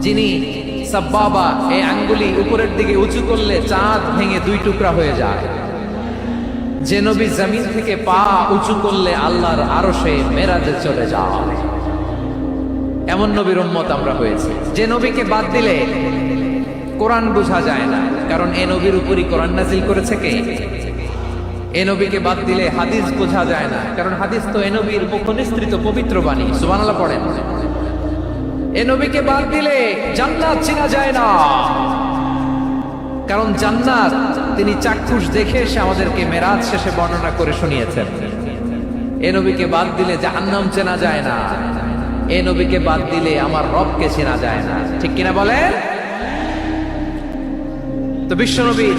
যিনি সাব্বাবা, এই আঙ্গুলি উপরের দিকে উঁচু করলে চাঁদ ভেঙে দুই টুকরা হয়ে যায়, যে নবী জমিন থেকে পা উঁচু করলে আল্লাহর আরশে মেরাজে চলে যায়, এমন নবীর উম্মত আমরা হয়েছে। যে নবীকে বাদ দিলে কোরআন বোঝা যায় না, কারণ এ নবীর উপরই কোরআন নাজিল করেছে কে? এ নবীকে বাদ দিলে হাদিস বোঝা যায় না, কারণ হাদিস তো এ নবীর মুখনিসৃত পবিত্র বাণী। সুবহানাল্লাহ পড়েন। এ নবীকে বাদ দিলে জান্নাত চেনা যায় না, কারণ জান্নাত তিনি চাক্ষুষ দেখে এসে আমাদেরকে মেরাজ শেষে বর্ণনা করে শুনিয়েছেন। এ নবীকে বাদ দিলে জাহান্নাম চেনা যায় না, এ নবীকে বাদ দিলে আমার রবকে চেনা যায় না। ঠিক কিনা বলেন? তো বিশ্ব নবীর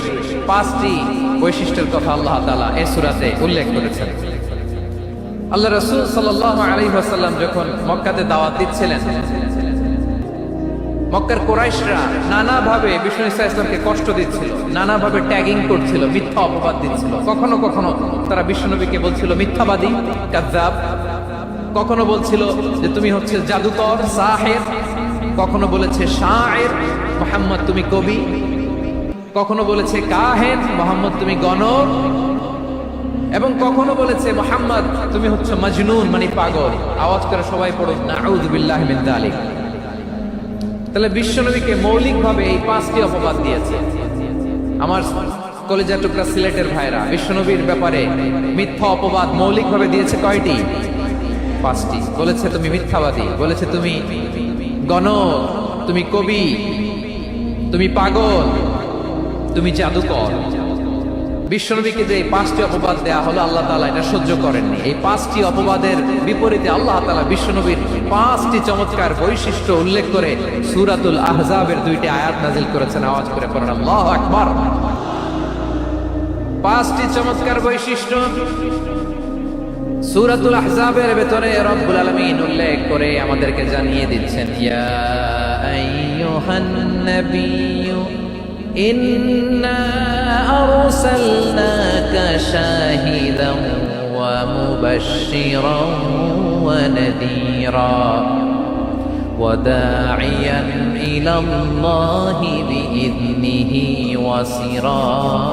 5টি বৈশিষ্ট্যের কথা আল্লাহ তাআলা এই সূরাতে উল্লেখ করেছেন। আল্লাহ রাসূল সাল্লাল্লাহু আলাইহি ওয়াসাল্লাম যখন মক্কাতে দাওয়াত দিচ্ছিলেন, মক্কার কুরাইশরা নানাভাবে বিষ্ণু ঈসা ইসলামকে কষ্ট দিচ্ছিল, নানাভাবে ট্যাগিং করছিল, মিথ্যা অপবাদ দিচ্ছিল। কখনো কখনো তারা বিশ্বনবীকে বলছিল মিথ্যাবাদী, কাযযাব। কখনো বলছিল যে তুমি হচ্ছে জাদুকর, সাহির। কখনো বলেছে শায়ের, মুহাম্মদ তুমি কবি। কখনো বলেছে কাহেন, মুহাম্মদ তুমি গণক। এবং কখনো বলেছে মুহাম্মদ তুমি হচ্ছে মাজনুন, মানে পাগল। আওয়াজ করে সবাই পড়ুন নাউযু বিল্লাহি মিন যালিক। তাহলে বিশ্বনবীকে মৌলিকভাবে এই 5টি অপবাদ দিয়েছে। আমার কলেজা টুকরা সিলেটের ভাইরা, বিশ্বনবীর ব্যাপারে মিথ্যা অপবাদ মৌলিকভাবে দিয়েছে কয়টি? 5টি। বলেছে তুমি মিথ্যাবাদী, বলেছে তুমি গণক, তুমি কবি, তুমি পাগল, তুমি জাদুকর। বিশ্বনবীকে যে 5টি অপবাদ দেয়া হলো, আল্লাহ তাআলা এটা সহ্য করেননি। এই 5টি অপবাদের বিপরীতে আল্লাহ তাআলা বিশ্বনবীর 5টি চমৎকার বৈশিষ্ট্য উল্লেখ করে সূরাতুল আহজাবের 2টি আয়াত নাজিল করেছেন। আওয়াজ করে পড়েন আল্লাহু আকবার। 5টি চমৎকার বৈশিষ্ট্য সূরাতুল আহজাবের ভেতরে রব্বুল আলামিন উল্লেখ করে আমাদেরকে জানিয়ে দিচ্ছেন, ইয়া আইয়ুহান নাবিয়্যু ইন্না আরসালনাকা শাহিদান ওয়া মুবাশশিরান ওয়া নাযীরা ওয়া দাঈয়ান ইলাল্লাহি বিইذনিহি ওয়া সিরাজাম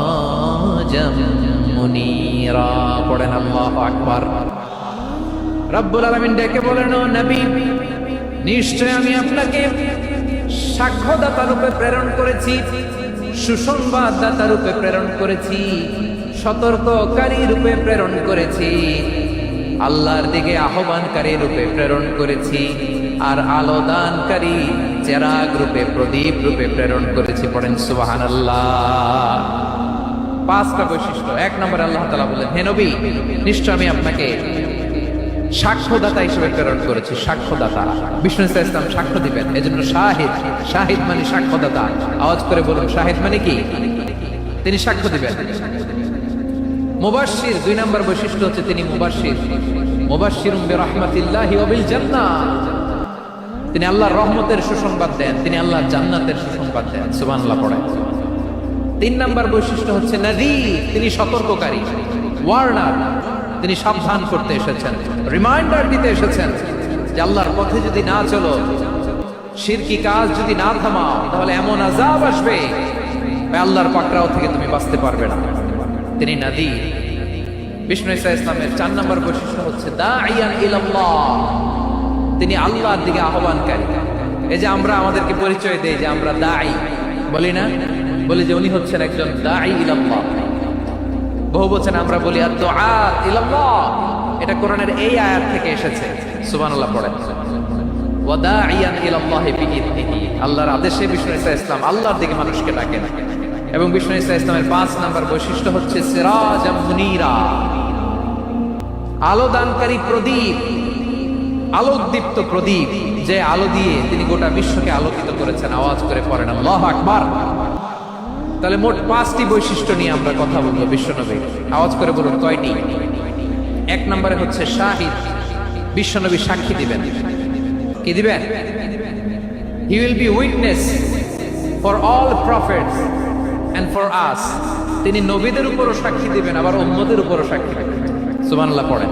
মুনীরা। পড়েন আল্লাহু আকবার। রব্বুল আলামিন ডেকে বলেন, ও নবী, নিশ্চয় আমি আপনাকে সাক্ষ্যদাতা রূপে প্রেরণ করেছি, সুসংবাদদাতা রূপে প্রেরণ করেছি, সতর্ককারী রূপে প্রেরণ করেছি, আল্লাহর দিকে আহ্বানকারী রূপে প্রেরণ করেছি, আর আলোদানকারী চেরাগ রূপে, প্রদীপ রূপে প্রেরণ করেছি। পড়েন সুবহানাল্লাহ। 5টা বৈশিষ্ট্য। 1 নম্বরে আল্লাহ তাআলা বলেন, হে নবী, নিশ্চয় আমি আপনাকে সাক্ষ্যদাতা হিসেবে প্রেরণ করেছি। সাক্ষ্যদাতা, বিষ্ণু ঈসা ইসলাম সাক্ষ্য দিবেন, এজন্য শাহিদ। শাহিদ মানে সাক্ষ্যদাতা। আওয়াজ করে বলুন, শাহিদ মানে কি? তিনি সাক্ষ্য দিবেন। মুবাশশির, 2 নম্বর বৈশিষ্ট্য হচ্ছে তিনি মুবাশশির। মুবাশশিরুম বিরাহমাতিল্লাহি ওয়া বিল জান্নাহ। তিনি আল্লাহর রহমতের সুসংবাদ দেন, তিনি আল্লাহর জান্নাতের সুসংবাদ দেন। সুবহানাল্লাহ পড়েন। 3 নম্বর বৈশিষ্ট্য হচ্ছে নাযীর, তিনি সতর্ককারী, ওয়ার্নার। তিনি সাবধান করতে এসেছেন, রিমাইন্ডার দিতে এসেছেন যে আল্লাহর পথে যদি না চলো, শিরকি কাজ যদি না থামাও, তাহলে এমন আযাব আসবে আল্লাহর পাকড়াও থেকে তুমি বাঁচতে পারবে না। তিনি নাযীর। বিষ্ণু ঈসা ইসলামের 4 নম্বর বৈশিষ্ট্য হচ্ছে দাঈয়ান ইলাল্লাহ, তিনি আল্লাহর দিকে আহ্বানকারী। এই যে আমরা আমাদেরকে পরিচয় দেই যে আমরা দাঈ, বলি না? বলি যে উনি হচ্ছেন একজন দাঈ ইলাল্লাহ। বহু বচনে আমরা বলি আদ-দুআত ইলাল্লাহ। এটা কোরআনের এই আয়াত থেকে এসেছে। সুবহানাল্লাহ পড়েন। ওয়া দাঈয়ান ইলাল্লাহি বিইذনিহি, আল্লাহর আদেশে বিষ্ণু ঈসা ইসলাম আল্লাহর দিকে মানুষকে ডাকেন। এবং বিষ্ণু ঈসা ইসলামের 5 নম্বর বৈশিষ্ট্য হচ্ছে সিরাজাম মুনীরা, আলোদানকারী প্রদীপ, আলোকদীপ্ত প্রদীপ, যে আলো দিয়ে তিনি গোটা বিশ্বকে আলোকিত করেছেন। আওয়াজ করে পড়েন আল্লাহু আকবার। তাহলে মোট 5টি বৈশিষ্ট্য নিয়ে আমরা কথা বলবো বিশ্বনবী। আওয়াজ করে বলুন কয়টি? 1 নম্বরে হচ্ছে শাহিদ, বিশ্বনবী সাক্ষী দিবেন। কি দিবেন? He will be witness for all prophets and for us. তিনি নবীদের উপরও সাক্ষী দিবেন, আবার উম্মতের উপরও সাক্ষী দিবেন। সুবহানাল্লাহ পড়েন।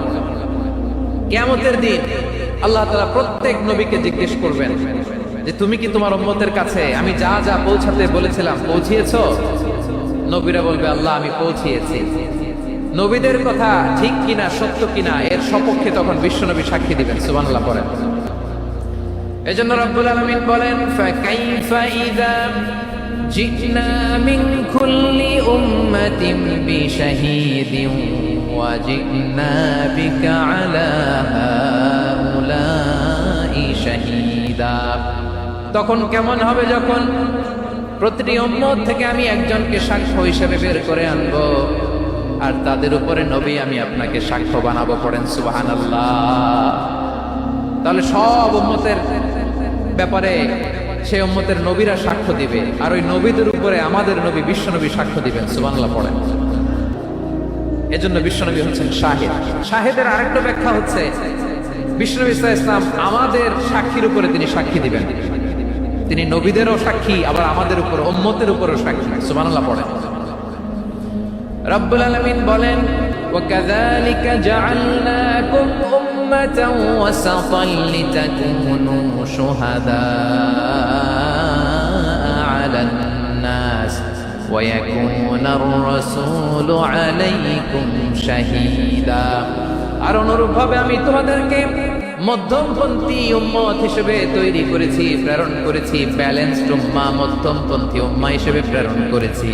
কিয়ামতের দিন আল্লাহ তাআলা প্রত্যেক নবীকে জিজ্ঞেস করবেন যে তুমি কি তোমার উম্মতের কাছে আমি যা যা পৌঁছাতে বলেছিলাম পৌঁছিয়েছো? নবীরা বলবে আল্লাহ আমি পৌঁছিয়েছি। নবীদের কথা ঠিক কিনা সত্য কিনা এর সপক্ষে তখন বিশ্বনবী সাক্ষী দিবেন। সুবহানাল্লাহ পড়েন। এজন্য রব্বুল আলামিন বলেন ফাকাইফা ইযা জিনা মিন কুল্লি উম্মাতিন বিশাহীদিন ওয়া জিনা বিকা আলা হাউলাই শাহীদা। তখন কেমন হবে যখন প্রতিটি উম্মত থেকে আমি একজনকে সাক্ষ্য হিসেবে বের করে আনবো, আর তাদের উপরে নবী আমি আপনাকে সাক্ষ্য বানাবো। পড়েন সুবহানাল্লাহ। তাহলে সব উম্মতের ব্যাপারে সেই উম্মতের নবীরা সাক্ষ্য দিবে, আর ওই নবীদের উপরে আমাদের নবী বিশ্বনবী সাক্ষ্য দিবেন। সুবহানাল্লাহ পড়েন। এজন্য বিশ্বনবী হচ্ছেন শাহিদ। শাহিদের আরেকটা ব্যাখ্যা হচ্ছে বিশ্বনবী সাল্লাল্লাহু আলাইহি ওয়াসাল্লাম আমাদের সাক্ষীর উপরে তিনি সাক্ষী দিবেন। তিনি নবীদেরও সাক্ষী, আবার আমাদের উপর উম্মতের উপরও সাক্ষী। সুবহানাল্লাহ পড়েন। রব্বুল আলামিন বলেন ওয়াকাযালিকা জাআলনাকুম উম্মাতাও ওয়াসাতাল লিতাকুনু শুহাদা আলান নাস ওয়া ইয়াকুনার রাসূলু আলাইকুম শাহীদা। আর অনুরূপভাবে আমি তোমাদেরকে মধ্যমপন্থী উম্মত হিসেবে তৈরি করেছি, প্রেরণ করেছি। ব্যালেন্সড উম্মাহ, মধ্যমপন্থী উম্মাহ হিসেবে প্রেরণ করেছি,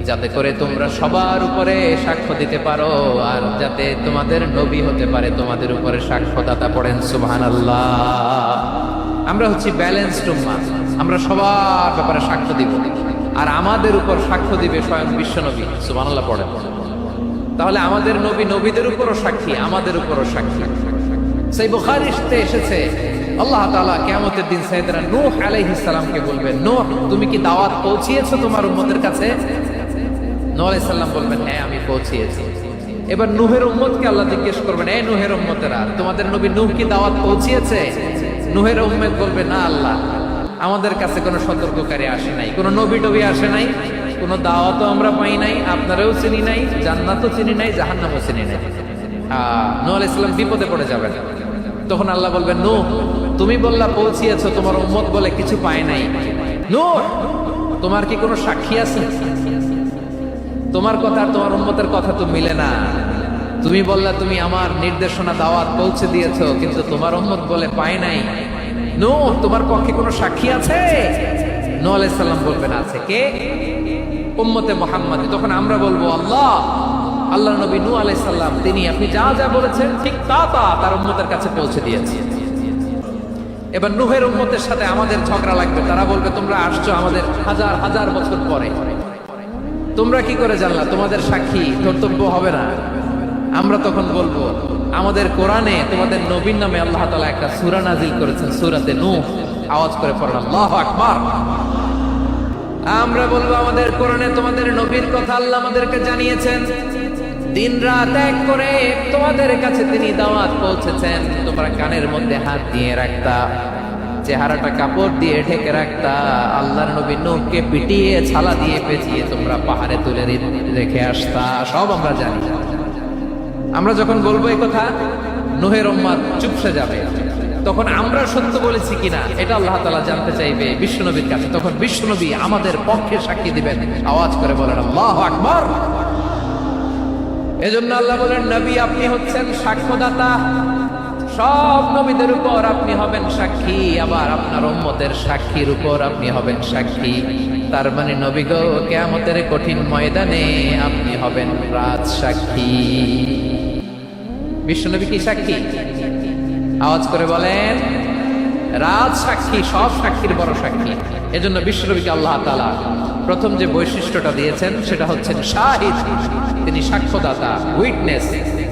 যাতে করে তোমরা সবার উপরে সাক্ষ্য দিতে পারো, আর যাতে তোমাদের নবী হতে পারে তোমাদের উপরে সাক্ষ্যদাতা। পড়েন সুবহানাল্লাহ। আমরা হচ্ছি ব্যালেন্সড উম্মাহ, আমরা সবার ব্যাপারে সাক্ষ্য দিব, আর আমাদের উপর সাক্ষ্য দিবে স্বয়ং বিশ্বনবী। সুবহানাল্লাহ পড়েন। তাহলে আমাদের নবী নবীদের উপরও সাক্ষী, আমাদের উপরও সাক্ষী। সেই বুখারীতে এসেছে আল্লাহ তাআলা কিয়ামতের দিন সাইয়েদনা নূহ আলাইহিস সালামকে বলবেন, নূহ তুমি কি দাওয়াত পৌঁছিয়েছো তোমার উম্মতের কাছে? নূহ আলাইহিস সালাম বলবেন হ্যাঁ আমি পৌঁছিয়েছি। এবার নূহের উম্মতকে আল্লাহ জিজ্ঞেস করবেন, এই নূহের উম্মতেরা তোমাদের নবী নূহ কি দাওয়াত পৌঁছিয়েছে? নূহের উম্মত বলবে না আল্লাহ, আমাদের কাছে কোনো সতর্ককারী আসে নাই, কোনো নবী টবি আসে নাই, কোনো দাওয়াতও আমরা পাই নাই, আপনারাও চিনি নাই, জান্নাতও চিনি নাই, জাহান্নামও চিনি নাই। নূহ আলাইহিস সালাম বিপদে পড়ে যাবেন। তখন আল্লাহ বলবেন নূহ তুমি বললা পৌঁছিয়েছো, তোমার উম্মত বলে কিছু পায় নাই। নূহ তোমার কি কোনো সাক্ষী আছে? তোমার কথা আর তোমার উম্মতের কথা তো মিলে না। তুমি বললা তুমি আমার নির্দেশনা দাওয়াত পৌঁছে দিয়েছো, কিন্তু তোমার উম্মত বলে পায় নাই। নূহ তোমার পক্ষে কোনো সাক্ষী আছে? নূহ আলাইহিস সালাম বলবেন আছে। কে? উম্মতে মুহাম্মাদী। তখন আমরা বলবো আল্লাহ, আল্লাহর নবী নূহ আলাইহিস সালাম তিনি আপনি যা যা বলেছেন ঠিক তা তার উম্মতের কাছে পৌঁছে দিয়েছে। এবার নূহের উম্মতের সাথে আমাদের ঝগড়া লাগবে। তারা বলবে তোমরা আসছো আমাদের হাজার হাজার বছর পরে, তোমরা কি করে জানলা? তোমাদের সাক্ষী কর্তব্য হবে না? আমরা তখন বলবো আমাদের কোরআনে তোমাদের নবীর নামে আল্লাহ তাআলা একটা সূরা নাজিল করেছেন, সূরাতে নূহ। আওয়াজ করে পড়েন আল্লাহু আকবার। আমরা বলবো আমাদের কোরআনে তোমাদের নবীর কথা আল্লাহ আমাদেরকে জানিয়েছেন, দিন রাত এক করে তোমাদের কাছে তিনি দাওয়াত পৌঁছেছেন। তোমরা কানের মধ্যে হাত দিয়ে রাখতা, চেহারাটা কাপড় দিয়ে ঢেকে রাখতা, আল্লাহর নবী নূহকে পিটিয়ে ছালা দিয়ে পেঁচিয়ে তোমরা পাহাড়ে তুলে রেখে আসতা। সব আমরা জানি। আমরা যখন বলবো এই কথা, নূহের উম্মত চুপসে যাবে। তখন আমরা সত্য বলেছি কিনা এটা আল্লাহ তাআলা জানতে চাইবে বিশ্বনবীর কাছে। তখন বিশ্বনবী আমাদের পক্ষে সাক্ষী দিবেন। আওয়াজ করে বলেন আল্লাহু আকবার। এজন্য আল্লাহ বলেন নবী আপনি হচ্ছেন সাক্ষ্যদাতা, সব নবীদের উপর আপনি হবেন সাক্ষী, আবার আপনার উম্মতের সাক্ষীর উপর আপনি হবেন সাক্ষী। তার মানে নবী গো কিয়ামতের কঠিন ময়দানে আপনি হবেন রাজ সাক্ষী। বিশ্বনবী কি সাক্ষী? আওয়াজ করে বলেন রাজ সাক্ষী, সব সাক্ষীর বড় সাক্ষী। এজন্য বিশ্বনবীকে আল্লাহ তাআলা প্রথম যে বৈশিষ্ট্যটা দিয়েছেন সেটা হচ্ছেন শাহিদ। তিনি সাক্ষ্যদাতা, witness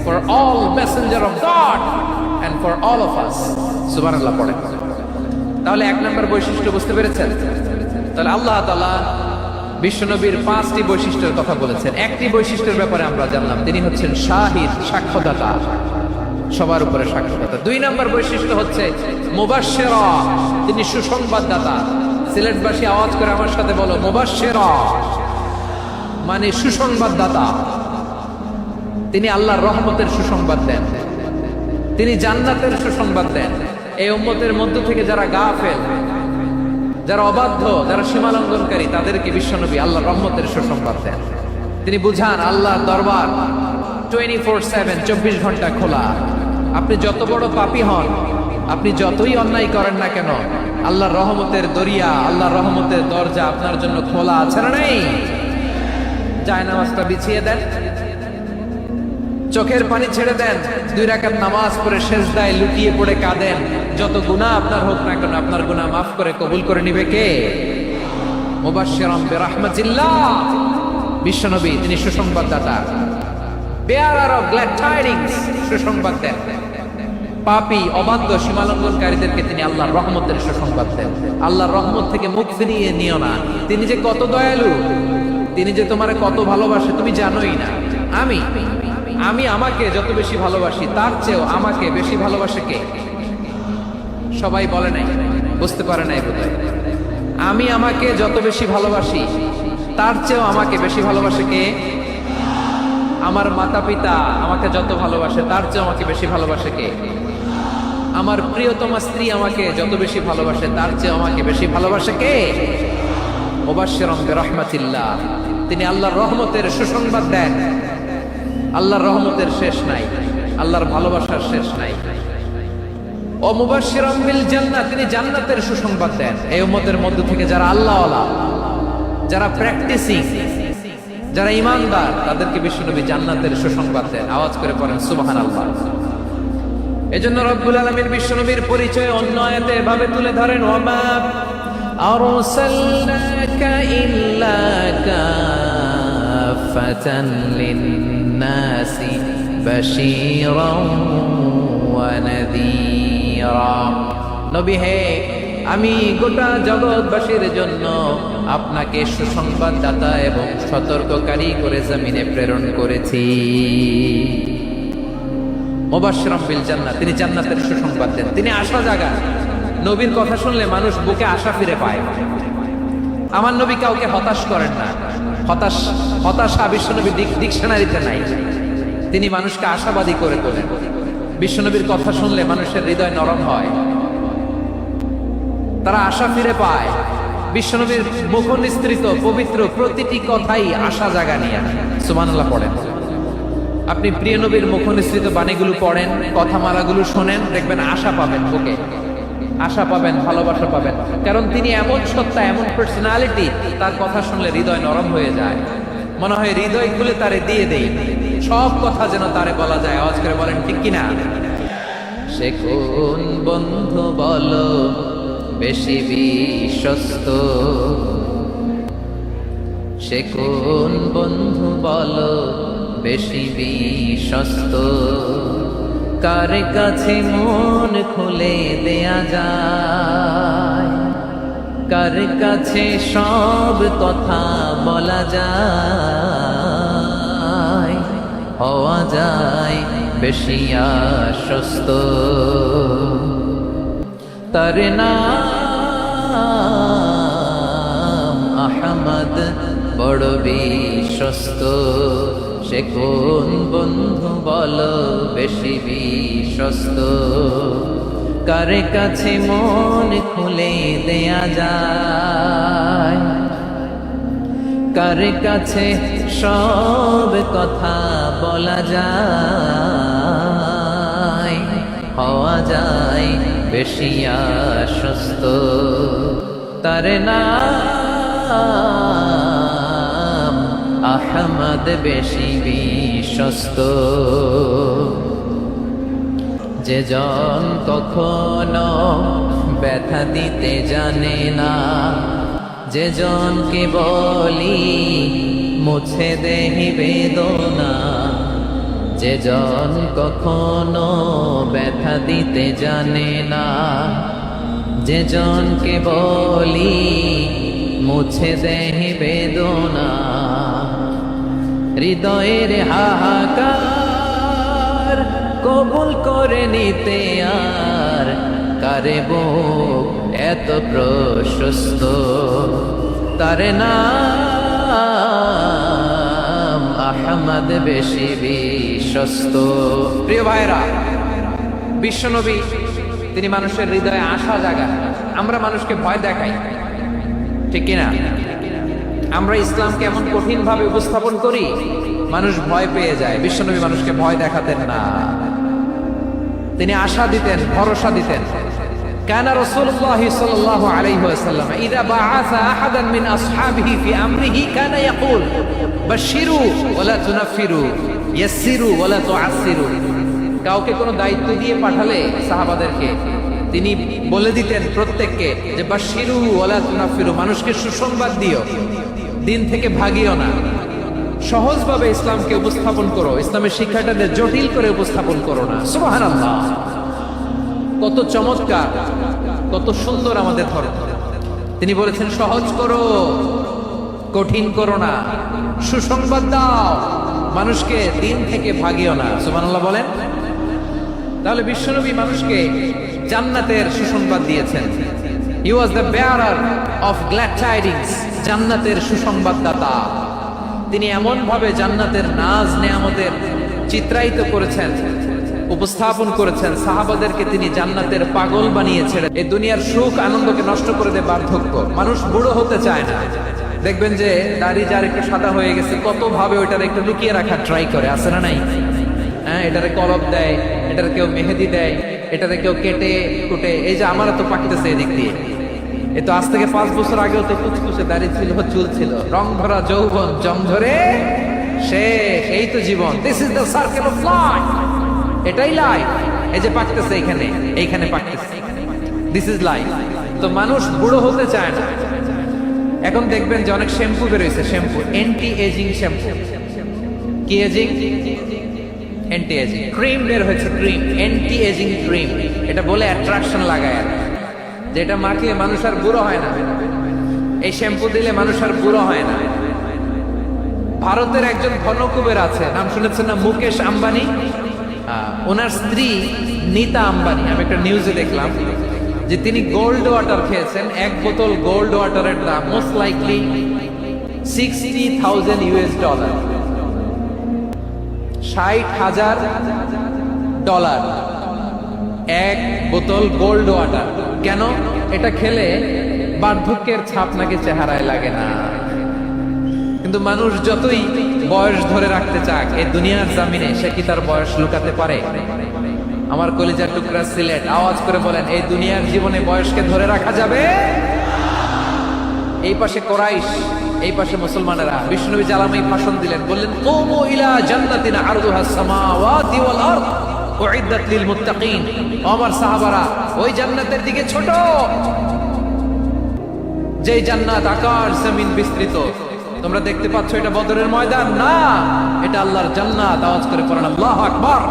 for all messenger of God and for all of us. সুবহানাল্লাহ পড়েন। তাহলে এক নম্বর বৈশিষ্ট্য বুঝতে পেরেছেন? তাহলে আল্লাহ তাআলা বিশ্বনবীর 5টি বৈশিষ্ট্যের কথা বলেছেন। একটি বৈশিষ্ট্যের ব্যাপারে আমরা জানলাম, তিনি হচ্ছেন শাহিদ, সাক্ষ্যদাতা, সবার উপরে সাক্ষ্যদাতা। 2 নম্বর বৈশিষ্ট্য হচ্ছে মুবাশশিরা, তিনি সুসংবাদদাতা। সিলেটবাসী আওয়াজ করে আমার সাথে বলো মুবাশশিরা, মানে সুসংবাদদাতা। তিনি আল্লাহর রহমতের সুসংবাদ দেন, তিনি জান্নাতের সুসংবাদ দেন। এই উম্মতের মধ্য থেকে যারা গাফেল, যারা অবাধ্য, যারা সীমালঙ্ঘনকারী, তাদেরকে বিশ্বনবী আল্লাহর রহমতের সুসংবাদ দেন। তিনি বুঝান আল্লাহর দরবার 24/7, 24 ঘন্টা খোলা। আপনি যত বড় পাপী হন, আপনি যতই অন্যায় করেন না কেন, আল্লাহর রহমতের দরিয়া, আল্লাহর রহমতের দরজা আপনার জন্য খোলা আছে না নেই? জায়নামাজটা বিছিয়ে দেন, চোখের পানি ছেড়ে দেন, 2 রাকাত নামাজ পড়ে সেজদায় লুটিয়ে পড়ে কাঁদেন। যত গুনাহ আপনার হোক না কেন, আপনার গুনাহ মাফ করে কবুল করে নিবে কে? মুবাশশিরাম বিরাহমাতিল্লাহ, বিশ্বনবী তিনি সুসংবাদদাতা, বেয়ারার অফ গ্ল্যাড টাইডিংস, সুসংবাদ দেন। পাপী, অবাধ্য, সীমালঙ্ঘনকারীদেরকে তিনি আল্লাহর রহমতের সুসংবাদ দেন। আল্লাহর রহমত থেকে মুখ ফিরিয়ে নিও না। তিনি যে কত দয়ালু, তিনি যে তোমারে কত ভালোবাসে তুমি জানোই না। আমি আমাকে যত বেশি ভালোবাসি, তার চেয়েও আমাকে বেশি ভালোবাসে কে? সবাই বলে নাই, বুঝতে পারে নাই বোধহয়। আমি আমাকে যত বেশি ভালোবাসি, তার চেয়েও আমাকে বেশি ভালোবাসে কে? আমার মাতা পিতা আমাকে যত ভালোবাসে, তার চেয়েও আমাকে বেশি ভালোবাসে কে? আমার প্রিয়তমা স্ত্রী আমাকে যত বেশি ভালোবাসে, তার চেয়েও আমাকে বেশি ভালোবাসে কে? মুবাশশিরাম বিরাহমাতিল্লাহ, তিনি আল্লাহর রহমতের সুসংবাদ দেন। আল্লাহর রহমতের শেষ নাই, আল্লাহর ভালোবাসার শেষ নাই। ও মুবাশশিরাম বিল জান্নাহ, তিনি জান্নাতের সুসংবাদ দেন। এই উম্মতের মধ্য থেকে যারা আল্লাহওয়ালা, যারা প্র্যাকটিসিং, যারা ঈমানদার, তাদেরকে বিশ্বনবী জান্নাতের সুসংবাদ দেন। আওয়াজ করে পড়েন সুবহানাল্লাহ। এজন্য রব্বুল আলামিন বিশ্বনবীর পরিচয় অন্য আয়াতে এভাবে তুলে ধরেন, ওয়ামা আরসালনাকা ইল্লা কাফাতান লিন-নাসি বাশীরান ওয়া নাযীরা। নবী হে, আমি গোটা জগৎবাসীর জন্য আপনাকে সুসংবাদদাতা এবং সতর্ককারী করে জমিনে প্রেরণ করেছি। মুবাশশিরাম বিল জান্নাহ, তিনি জান্নাতের সুসংবাদ দেন, তিনি আশা জাগান। নবীর কথা শুনলে মানুষ বুকে আশা ফিরে পায়। আমার নবী কাউকে হতাশ করেন না। হতাশা বিশ্বনবীর ডিকশনারিতে নাই। তিনি মানুষকে আশাবাদী করে তোলেন। বিশ্বনবীর কথা শুনলে মানুষের হৃদয় নরম হয়, তারা আশা ফিরে পায়। বিশ্বনবীর মুখ নিঃসৃত পবিত্র প্রতিটি কথাই আশা জাগানিয়া। সুবহানাল্লাহ পড়েন। আপনি প্রিয় নবীর মুখ নিঃসৃত বাণীগুলো পড়েন, কথামালাগুলো শোনেন, দেখবেন আশা পাবেন, বুকে আশা পাবেন, ভালোবাসা পাবেন। কারণ তিনি এমন সত্তা, এমন পার্সোনালিটি, তার কথা শুনলে হৃদয় নরম হয়ে যায়। মনে হয় হৃদয় খুলে তারে দিয়ে দেই, সব কথা যেন তারে বলা যায়। আওয়াজ করে বলেন ঠিক কিনা? সে কোন বন্ধু বলো বেশি বিশ্বস্ত? সে কোন বন্ধু বলো বেশি বিশ্বস্ত? কার কাছে মন খুলে দেয়া যায়, কার কাছে সব কথা বলা যায়, হওয়া যায় বেশি আশ্বস্ত। তার নাম আহমদ, বড় বিশ্বস্ত। সে কোন বন্ধু বলো বেশি বিশ্বস্ত? কার কাছে মন খুলে দেয়া যায়, কার কাছে সব কথা বলা যায়, হওয়া যায় বেশি আশ্বস্ত। তার নাম আহমদ, বেশি বিশ্বস্ত। যে জন কখনো ব্যথা দিতে জানে না, যে জনকে বলি মুছে দেহি বেদনা, যে জন কখনো ব্যথা দিতে জানে না, যে জনকে বলি মুছে দেহি বেদনা, হৃদয়ের হাহাকার কবুল করে নিতে আর কারে বুক এত প্রশস্ত। তার নাম আহমদ, বেশি বিশ্বস্ত। প্রিয় ভাইরা, বিশ্বনবী তিনি মানুষের হৃদয়ে আশা জাগান। আমরা মানুষকে ভয় দেখাই, ঠিক কিনা? আমরা ইসলামকে এমন কঠিন ভাবে উপস্থাপন করি, মানুষ ভয় পেয়ে যায়। বিশ্বনবী মানুষকে ভয় দেখাতেন না, তিনি আশা দিতেন, ভরসা দিতেন। কানা রাসূলুল্লাহ সাল্লাল্লাহু আলাইহি ওয়াসাল্লাম ইযা বাআসা আহাদান মিন আসহাবিহি ফি আমরিহি কানা ইয়াকুল বাশশিরু ওয়া লা তুনাফিরু ইয়াসসিরু ওয়া লা তুআসসিরু। কাউকে কোনো দায়িত্ব দিয়ে পাঠালে সাহাবাদেরকে তিনি বলে দিতেন প্রত্যেককে যে বাশশিরু ওয়া লা তুনাফিরু, মানুষকে সুসংবাদ দিও, দিন থেকে ভাগিও না। সহজভাবে ইসলামকে উপস্থাপন করো, ইসলামের শিক্ষাটাকে জটিল করে উপস্থাপন করো না। সুবহানাল্লাহ, কত চমৎকার, কত সুন্দর আমাদের ধর্ম। তিনি বলেছেন সহজ করো, কঠিন করো না, সুসংবাদ দাও, মানুষকে দিন থেকে ভাগিও না। সুবহানাল্লাহ বলেন। তাহলে বিশ্বনবী মানুষকে জান্নাতের সুসংবাদ দিয়েছেন। He was the bearer of glad tidings, জান্নাতের সুসংবাদদাতা। তিনি এমন ভাবে জান্নাতের নাজ নেয়ামতের চিত্রায়িত করেছেন, উপস্থাপন করেছেন, সাহাবাদেরকে তিনি জান্নাতের পাগল বানিয়েছেন। এই দুনিয়ার সুখ আনন্দকে নষ্ট করে দেয় বার্ধক্য। মানুষ বুড়ো হতে চায় না। দেখবেন যে দাড়ি যার একটু সাদা হয়ে গেছে, কত ভাবে ওইটার একটু লুকিয়ে রাখার ট্রাই করে, আছে না নাই? হ্যাঁ, এটারে কলব দেয়, এটারে কেউ মেহেদি দেয়, এটারে কেউ কেটে কুটে। এই যে আমার তো পাকতেছে এদিক দিয়ে, এ তো আজ থেকে 5 বছর আগেও তো কুচকুচে দাড়ি ছিল, চুল ছিল, রং ধরা যৌবন, জং ধরে শেষ। এই তো জীবন। This is the circle of life. এটাই লাইফ। এই যে পাকতেছে এইখানে, এইখানে পাকতেছে, দিস ইজ লাইফ। তো মানুষ বুড়ো হতে চায় না। এখন দেখবেন যে অনেক শ্যাম্পু বেরোয়েছে, শ্যাম্পু অ্যান্টি এজিং শ্যাম্পু। কি এজিং? Anti aging. ক্রিম বের হয়েছে, ক্রিম, অ্যান্টি এজিং ক্রিম। এটা বলে অ্যাট্রাকশন লাগায়, যেটা মাকে মানুষ আর বুড়ো হয় না। এই শ্যাম্পু দিলে মানুষ আর বুড়ো হয় না। ভারতের একজন ঘনকুবের আছে, নাম শুনেছেন না? মুকেশ আম্বানি। ওনার স্ত্রী নীতা আম্বানি, আমি একটা নিউজে দেখলাম যে তিনি গোল্ড ওয়াটার খেয়েছেন। 1 বোতল গোল্ড ওয়াটারের দাম মোস্ট লাইকলি $60,000 $60,000 1 বোতল গোল্ড ওয়াটার। কেন? এটা খেলে বার্ধক্যের ছাপ নাকি চেহারায় লাগে না। কিন্তু মানুষ যতই বয়স ধরে রাখতে চাক এই দুনিয়ার জামিনে, সে কি তার বয়স লুকাতে পারে? আমার কলিজার টুকরা সিলেট, আওয়াজ করে বলেন, এই দুনিয়ার জীবনে বয়সকে ধরে রাখা যাবে? এই পাশে কোরাইশ, এই পাশে মুসলমানেরা। বিষ্ণুনবী জালামাই ভাষণ দিলেন, বললেন কুমু ইলা জান্নাতিন আরদুহাস সামাওয়াতি ওয়াল আরদ উইদ্দাত লিল মুত্তাকিন। আমার সাহাবারা, ওই জান্নাতের দিকে ছোট, যেই জান্নাত আকাশ জমিন বিস্তৃত। তোমরা দেখতে পাচ্ছ এটা বদরের ময়দান না, এটা আল্লাহর জান্নাত। আওয়াজ করে পড়েন আল্লাহু আকবার।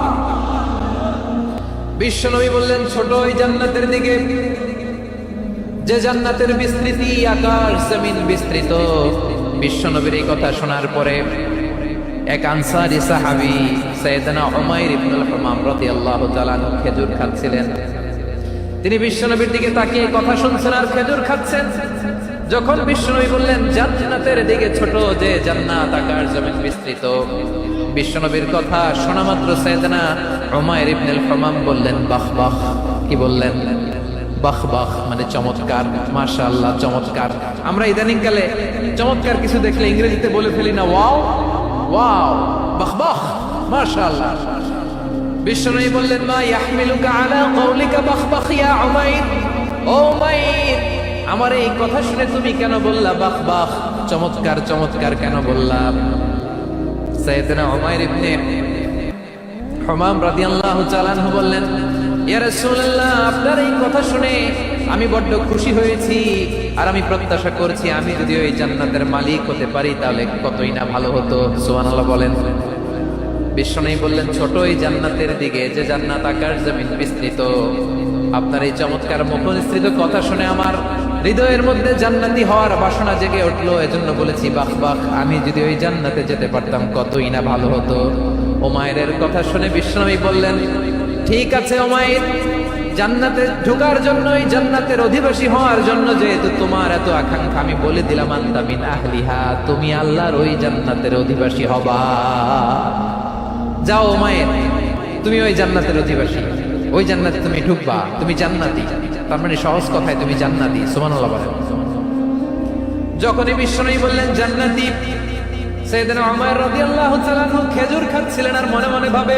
বিশ্বনবী বললেন ছোট ওই জান্নাতের দিকে, যে জান্নাতের বিস্তৃতি আকাশ জমিন বিস্তৃত। বিশ্বনবীর এই কথা শোনার পরে এক আনসারী সাহাবী সাইয়েদনা উমাইর ইবনুল হুমাম রাদিয়াল্লাহু তাআলা খেজুর খাচ্ছিলেন। তিনি বিশ্বনবীর দিকে তাকিয়ে কথা শুনছেন আর খেজুর খাচ্ছেন। যখন বিশ্বনবী বললেন জান্নাতের দিকে ছোট, যে জান্নাত আকাশ জমিন বিস্তৃত, বিশ্বনবীর কথা শোনা মাত্র সাইয়েদনা উমাইর ইবনুল হুমাম বললেন বাহ বাহ। কি বললেন? বাহ বাহ, মানে চমৎকার, মাশাআল্লাহ, চমৎকার। আমরা ইদানিং কালে চমৎকার কিছু দেখলে ইংরেজিতে বলে ফেলি না, ওয়াও ওয়াও, বাহ বাহ, মাশাআল্লাহ। বিশ্বনবী বললেন মা ইয়াহমিলুকা আলা কওলিকা বাহ বাহ ইয়া উমাইর। ও উমাইর, আমার এই কথা শুনে তুমি কেন বললা বাহ বাহ, চমৎকার চমৎকার কেন বললা? সাইয়েদনা উমাইর ইবনে হুমাম রাদিয়াল্লাহু তাআলা আনহু বললেন, ইয়া রাসূলুল্লাহ, আপনার এই কথা শুনে আমি বড্ড খুশি হয়েছি, আর আমি প্রত্যাশা করছি আমি যদি ওই জান্নাতের মালিক হতে পারি তাহলে কতই না ভালো হতো। সুবহানাল্লাহ বলেন। বিশ্বনবী বললেন ছোট এই জান্নাতের দিকে, যে জান্নাত আকাশ জমিন বিস্তৃত। আপনার এই চমৎকার মুখনিসৃত কথা শুনে আমার হৃদয়ের মধ্যে জান্নাতি হওয়ার বাসনা জেগে উঠলো। এজন্য বলেছি বাহ বাহ, আমি যদি ওই জান্নাতে যেতে পারতাম কতই না ভালো হতো। উমাইরের কথা শুনে বিশ্বনবী বললেন ঠিক আছে উমাইর, জান্নাতে ঢোকার জন্য, এই জান্নাতের অধিবাসী হওয়ার জন্য যেহেতু তোমার এত আকাঙ্ক্ষা, আমি বলে দিলাম আনতা মিন আহলিহা, তুমি আল্লাহর ওই জান্নাতের অধিবাসী হবা। যাও উমাইর, তুমি ওই জান্নাতের অধিবাসী, ওই জান্নাতে তুমি ঢুকবা, তুমি জান্নাতি। তার মানে সহজ কথায় তুমি জান্নাতি। সুবহানাল্লাহ বলেন। যখনই বিশ্বনবী বললেন জান্নাতি, সাইয়েদনা উমর রাদিয়াল্লাহু তাআলা আনহু খেজুর খাচ্ছিলেন আর মনে মনে ভাবে,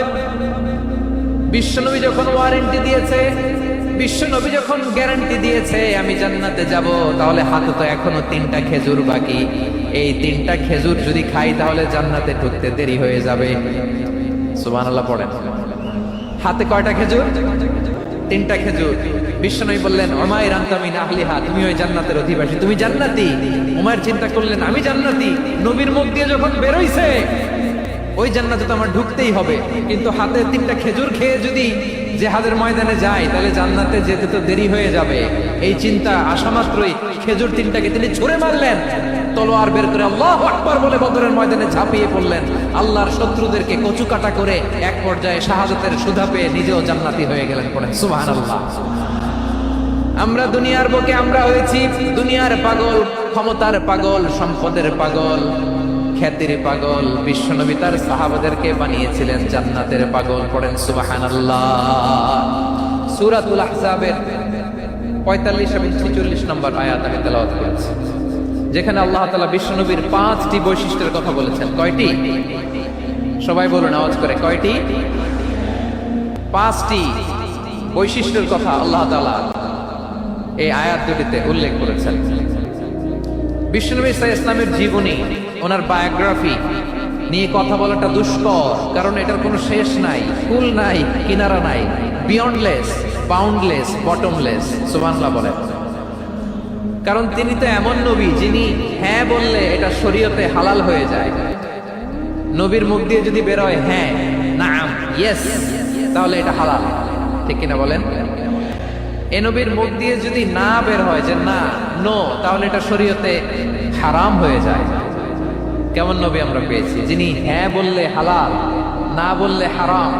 বিশ্বনবী যখন ওয়ারেন্টি দিয়েছে, বিশ্বনবী যখন গ্যারান্টি দিয়েছে আমি জান্নাতে যাব, তাহলে হাতে তো এখনো 3টা খেজুর বাকি। এই 3টা খেজুর যদি খাই তাহলে জান্নাতে ঢুকতে দেরি হয়ে যাবে। সুবহানাল্লাহ পড়েন। হাতে কয়টা খেজুর? 3টা খেজুর। বিশ্বনবী বললেন উমাইর আনতা মিন আহলিহা, তুমি ওই জান্নাতের অধিবাসী, তুমি জান্নাতি। উমাইর চিন্তা করলেন আমি জান্নাতি, নবীর মুখ দিয়ে যখন বেরোইছে ওই জান্নাতে তো আমার ঢুকতেই হবে, কিন্তু হাতে 3টা খেজুর খেয়ে যদি জিহাদের ময়দানে যাই তাহলে জান্নাতে যেতে তো দেরি হয়ে যাবে। এই চিন্তা আসা মাত্রই খেজুর 3টাকে তিনি ছুঁড়ে মারলেন, তলোয়ার বের করে আল্লাহু আকবার বলে বদরের ময়দানে ঝাঁপিয়ে পড়লেন। আল্লাহর শত্রুদেরকে কচুকাটা করে এক পর্যায়ে শাহাদাতের সুধা পেয়ে নিজেও জান্নাতি হয়ে গেলেন। পড়েন সুবহানাল্লাহ। আমরা দুনিয়ার বুকে আমরা হয়েছি দুনিয়ার পাগল, ক্ষমতার পাগল, সম্পদের পাগল, খ্যাতির পাগল। বিশ্বনবী তার সাহাবাদেরকে বানিয়েছিলেন জান্নাতের পাগল। পড়েন সুবহানাল্লাহ। সূরাতুল আহজাবের 45 এবং 46 নম্বর আয়াত আমি তেলাওয়াত করেছি, যেখানে আল্লাহ তাআলা বিশ্বনবীর 5টি বৈশিষ্ট্যের কথা বলেছেন। কয়টি? সবাই বলুন আওয়াজ করে, কয়টি? 5টি বৈশিষ্ট্যের কথা আল্লাহ তাআলা এই আয়াত দুটিতে উল্লেখ করেছেন। বিশ্বনবী সাল্লাল্লাহু আলাইহি ওয়াসাল্লামের জীবনী, ওনার বায়োগ্রাফি নিয়ে কথা বলাটা দুষ্কর, কারণ এটার কোনো শেষ নাই, কুল নাই, কিনারা নাই, বিয়ন্ডলেস, বাউন্ডলেস, বটমলেস। সুবহানাল্লাহ বলেন। কারণ তিনি তো এমন নবী যিনি হ্যাঁ বললে এটা শরীয়তে হালাল হয়ে যায়। নবীর মুখ দিয়ে যদি বের হয় হ্যাঁ, নাম, ইয়েস, তাহলে এটা হালাল। ঠিক কিনা বলেন? এ নবীর মুখ দিয়ে যদি না বের হয় যে না, নো, তাহলে এটা শরীয়তে হারাম হয়ে যায়। কেমন নবী আমরা পেয়েছি, যিনি হ্যাঁ বললে হালাল, না বললে হারাম,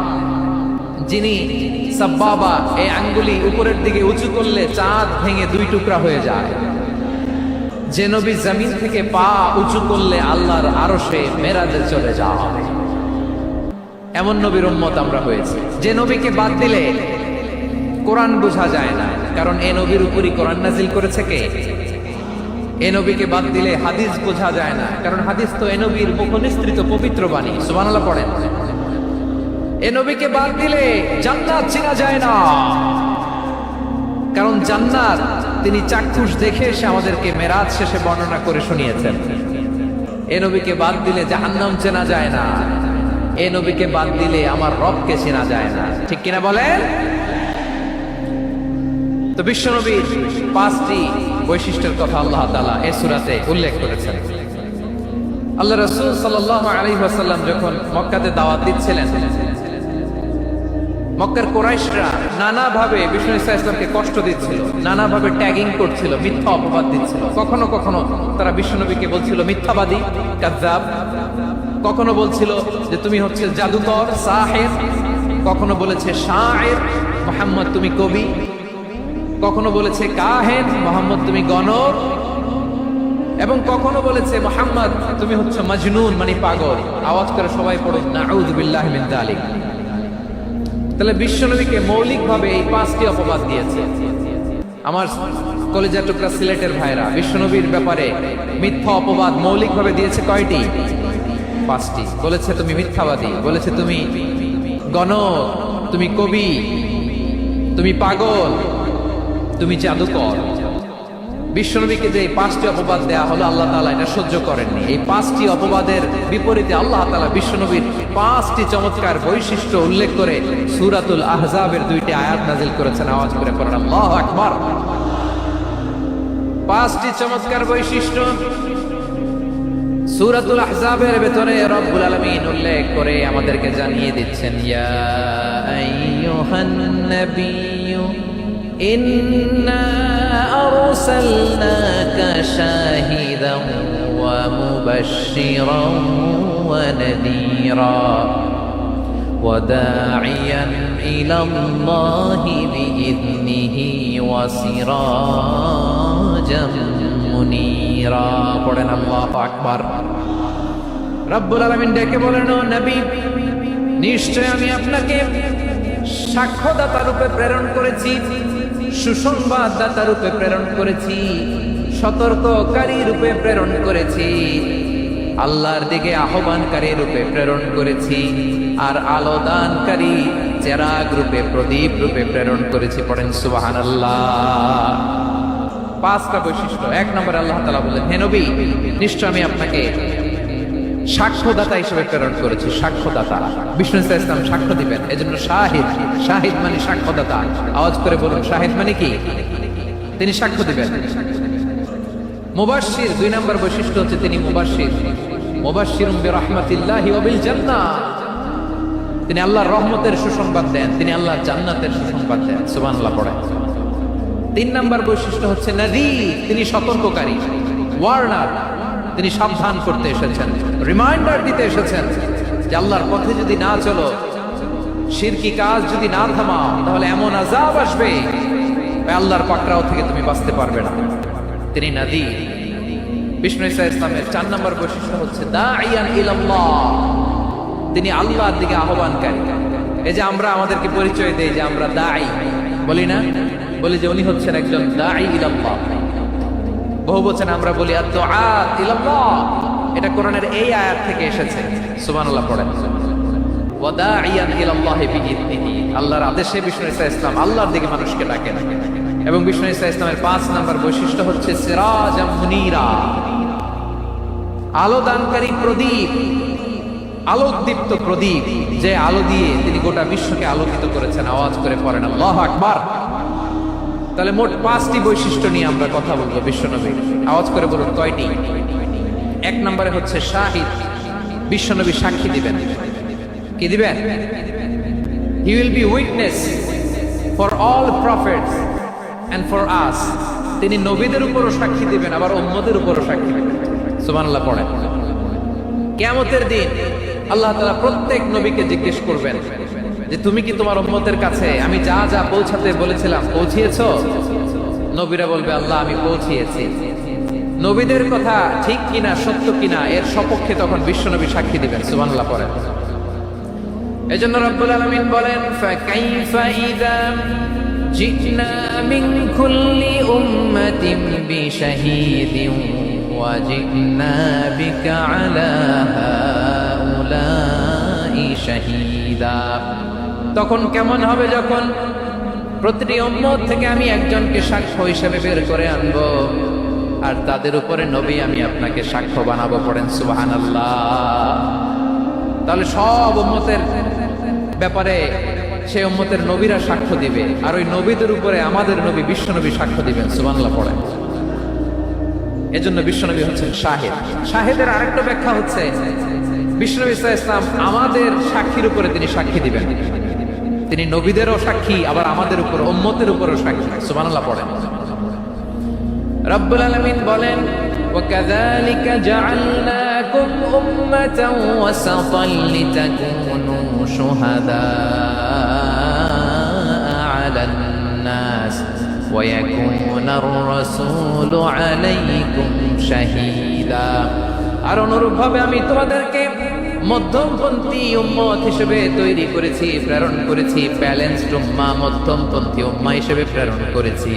যিনি সাব্বাবা, এই আঙ্গুলি উপরের দিকে উঁচু করলে চাঁদ ভেঙে 2 টুকরা হয়ে যায়, যে নবী জমিন থেকে পা উঁচু করলে আল্লাহর আরশে মেরাজে চলে যায়। এমন নবীর উম্মত আমরা হয়েছি। যে নবীকে বাদ দিলে কোরআন বোঝা যায় না, কারণ এ নবীর উপরই কোরআন নাজিল করেছে কে? এ নবীকে বাদ দিলে হাদিস বোঝা যায় না, কারণ হাদিস তো এ নবীর মুখনিসৃত পবিত্র বাণী। সুবহানাল্লাহ পড়েন। এ নবীকে বাদ দিলে জান্নাত চেনা যায় না, কারণ জান্নাত তিনি চাক্ষুষ দেখে এসে আমাদেরকে মেরাজ শেষে বর্ণনা করে শুনিয়েছেন। এ নবীকে বাদ দিলে জাহান্নাম চেনা যায় না, এ নবীকে বাদ দিলে আমার রবকে চেনা যায় না। ঠিক কিনা বলেন? তো বিশ্বনবীর 5টি বৈশিষ্ট্যের কথা আল্লাহ তাআলা এই সূরাতে উল্লেখ করেছেন। আল্লাহ রাসূল সাল্লাল্লাহু আলাইহি ওয়াসাল্লাম যখন মক্কাতে দাওয়াত দিচ্ছিলেন, মক্কার কুরাইশরা নানাভাবে বিষ্ণু ইসলামকে কষ্ট দিচ্ছিল, নানাভাবে ট্যাগিং করছিল, মিথ্যা অপবাদ দিচ্ছিল। কখনো কখনো তারা বিশ্বনবীকে বলছিল মিথ্যাবাদী, কাযযাব। কখনো বলছিল যে তুমি হচ্ছে জাদুকর, সাহির। কখনো বলেছে শায়ের, মুহাম্মদ তুমি কবি। কখনো বলেছে কাহেন, মুহাম্মদ তুমি গণক। এবং কখনো বলেছে মুহাম্মদ তুমি হচ্ছে মাজনুন, মানে পাগল। আওয়াজ করে সবাই পড়ুন নাউযু বিল্লাহি মিন যালিক। তাহলে বিশ্বনবীকে মৌলিকভাবে এই 5টি অপবাদ দিয়েছে। আমার কলেজা টুকরা সিলেটের ভাইরা, বিশ্বনবীর ব্যাপারে মিথ্যা অপবাদ মৌলিকভাবে দিয়েছে কয়টি? 5টি। বলেছে তুমি মিথ্যাবাদী, বলেছে তুমি গণক, তুমি কবি, তুমি পাগল, তুমি জাদুকর। বিশ্বনবীকে যে 5টি অপবাদ দেয়া হলো, আল্লাহ তাআলা এটা সহ্য করেননি। এই 5টি অপবাদের বিপরীতে আল্লাহ তাআলা বিশ্বনবীর 5টি চমৎকার বৈশিষ্ট্য উল্লেখ করে সূরাতুল আহজাবের 2টি আয়াত নাযিল করেছেন। আওয়াজ করে পড়েন আল্লাহু আকবার। 5টি চমৎকার বৈশিষ্ট্য সূরাতুল আহজাবের ভেতরে রব্বুল আলামিন উল্লেখ করে আমাদেরকে জানিয়ে দিচ্ছেন, ইয়া আইয়ুহান নাবিয়্যু ইন্না আরসালনাকা শাহিদান ওয়া মুবাশশিরান ওয়া নাযীরা ওয়া দাঈয়ান ইলাল্লাহি বিইذনিহি ওয়া সিরাজাম মুনীরা। পড়েন আল্লাহু আকবার। রব্বুল আলামিন ডেকে বলেন, ও নবী, নিশ্চয় আমি আপনাকে সাক্ষ্যদাতা রূপে প্রেরণ করেছি, সুসংবাদদাতা রূপে প্রেরণ করেছি, সতর্ককারী রূপে প্রেরণ করেছি, আল্লাহর দিকে আহ্বানকারী রূপে প্রেরণ করেছি, আর আলো দানকারী চেরাগ রূপে, প্রদীপ রূপে প্রেরণ করেছি। পড়েন সুবহানাল্লাহ। 5টা বৈশিষ্ট্য। 1 নম্বরে আল্লাহ তাআলা বলেন, হে নবী, নিশ্চয় আমি আপনাকে সাক্ষ্যদাতা হিসেবে প্রেরণ করেছি। সাক্ষ্যদাতা, বিষ্ণু ইসা ইসলাম সাক্ষ্য দিবেন, এজন্য শাহিদ। শাহিদ মানে সাক্ষ্যদাতা। আওয়াজ করে বলুন, শাহিদ মানে কি? তিনি সাক্ষ্য দিবেন। মুবাশশির, 2 নম্বর বৈশিষ্ট্য হচ্ছে তিনি মুবাশশির। মুবাশশিরুম বিরাহমাতিল্লাহি ওয়া বিল জান্নাহ, তিনি আল্লাহর রহমতের সুসংবাদ দেন, তিনি আল্লাহর জান্নাতের সুসংবাদ দেন। সুবহানাল্লাহ পড়েন। 3 নম্বর বৈশিষ্ট্য হচ্ছে নাযীর, তিনি সতর্ককারী, ওয়ার্নার, তিনি সাবধান করতে এসেছেন, রিমাইন্ডার দিতে এসেছেন যে আল্লাহর পথে যদি না চলো, শিরকি কাজ যদি না থামাও, তাহলে এমন আযাব আসবে আল্লাহর পাকড়াও থেকে তুমি বাঁচতে পারবে না। তিনি নাযীর। বিষ্ণু ইসা ইসলামের 4 নম্বর বৈশিষ্ট্য হচ্ছে দাঈয়ান ইলাল্লাহ, তিনি আল্লাহর দিকে আহ্বানকারী। এই যে আমরা আমাদেরকে পরিচয় দেই যে আমরা দাঈ, বলি না? বলি যে উনি হচ্ছেন একজন দাঈ ইলাল্লাহ। বহু বচনে আমরা বলি আদ-দুআত ইলাল্লাহ, এটা কোরআনের এই আয়াত থেকে এসেছে। সুবহানাল্লাহ পড়েন। ওয়া দাঈয়ান ইলাল্লাহি বিইذনিহি, আল্লাহর আদেশে বিষ্ণু ইসা ইসলাম আল্লাহর দিকে মানুষকে ডাকেন। এবং বিষ্ণু ইসা ইসলামের 5 নম্বর বৈশিষ্ট্য হচ্ছে সিরাজাম মুনীরা, আলো দানকারী প্রদীপ, আলোকদীপ্ত প্রদীপ, যে আলো দিয়ে তিনি গোটা বিশ্বকে আলোকিত করেছেন। আওয়াজ করে পড়েন আল্লাহু আকবার। তাহলে মোট 5টি বৈশিষ্ট্য নিয়ে আমরা কথা বলবো বিশ্বনবী। আওয়াজ করে বলুন কয়টি? 1 নম্বরে হচ্ছে শাহিদ, বিশ্বনবী সাক্ষী দিবেন। কি দিবেন? He will be witness for all prophets and for us, তিনি নবীদের উপরও সাক্ষী দিবেন, আবার উম্মতের উপরও সাক্ষী দিবেন। সুবহানাল্লাহ পড়েন। কিয়ামতের দিন আল্লাহ তাআলা প্রত্যেক নবীকে জিজ্ঞেস করবেন যে তুমি কি তোমার উম্মতের কাছে আমি যা যা পৌঁছাতে বলেছিলাম পৌঁছিয়েছো? নবীরা বলবে আল্লাহ আমি পৌঁছিয়েছি। নবীদের কথা ঠিক কিনা, সত্য কিনা, এর সপক্ষে তখন বিশ্বনবী সাক্ষী দিবেন। সুবহানাল্লাহ পড়েন। এজন্য রব্বুল আলামিন বলেন, ফাকাইফা ইযা জিনা মিন কুল্লি উম্মাতিন বিশাহীদিন ওয়া জিনা বিকা আলা হাউলাই শাহীদা। তখন কেমন হবে যখন প্রতিটি উম্মত থেকে আমি একজনকে সাক্ষ্য হিসেবে বের করে আনবো, আর তাদের উপরে নবী আমি আপনাকে সাক্ষ্য বানাবো। পড়েন সুবহানাল্লাহ। তাহলে সব উম্মতের ব্যাপারে সেই উম্মতের নবীরা সাক্ষ্য দিবে, আর ওই নবীদের উপরে আমাদের নবী বিশ্বনবী সাক্ষ্য দিবেন। সুবহানাল্লাহ পড়েন। এজন্য বিশ্বনবী হচ্ছেন শাহিদ। শাহিদের আরেকটা ব্যাখ্যা হচ্ছে বিশ্বনবী সাল্লাল্লাহু আলাইহি ওয়াসাল্লাম আমাদের সাক্ষীর উপরে তিনি সাক্ষী দিবেন। তিনি নবীদেরও সাক্ষী, আবার আমাদের উপর, উম্মতের উপরও সাক্ষী। সুবহানাল্লাহ পড়েন। রব্বুল আলামিন বলেন, وَكَذَلِكَ جَعَلْنَاكُمْ أُمَّةً وَسَطًا لِتَكُونُوا شُهَدَاءَ عَلَى النَّاسِ وَيَكُونَ الرَّسُولُ عَلَيْكُمْ شَهِيدًا। আর অনুরূপভাবে আমি তোমাদেরকে মধ্যমপন্থী উম্মত হিসেবে তৈরি করেছি, প্রেরণ করেছি। ব্যালেন্সড উম্মাহ, মধ্যমপন্থী উম্মাহ হিসেবে প্রেরণ করেছি,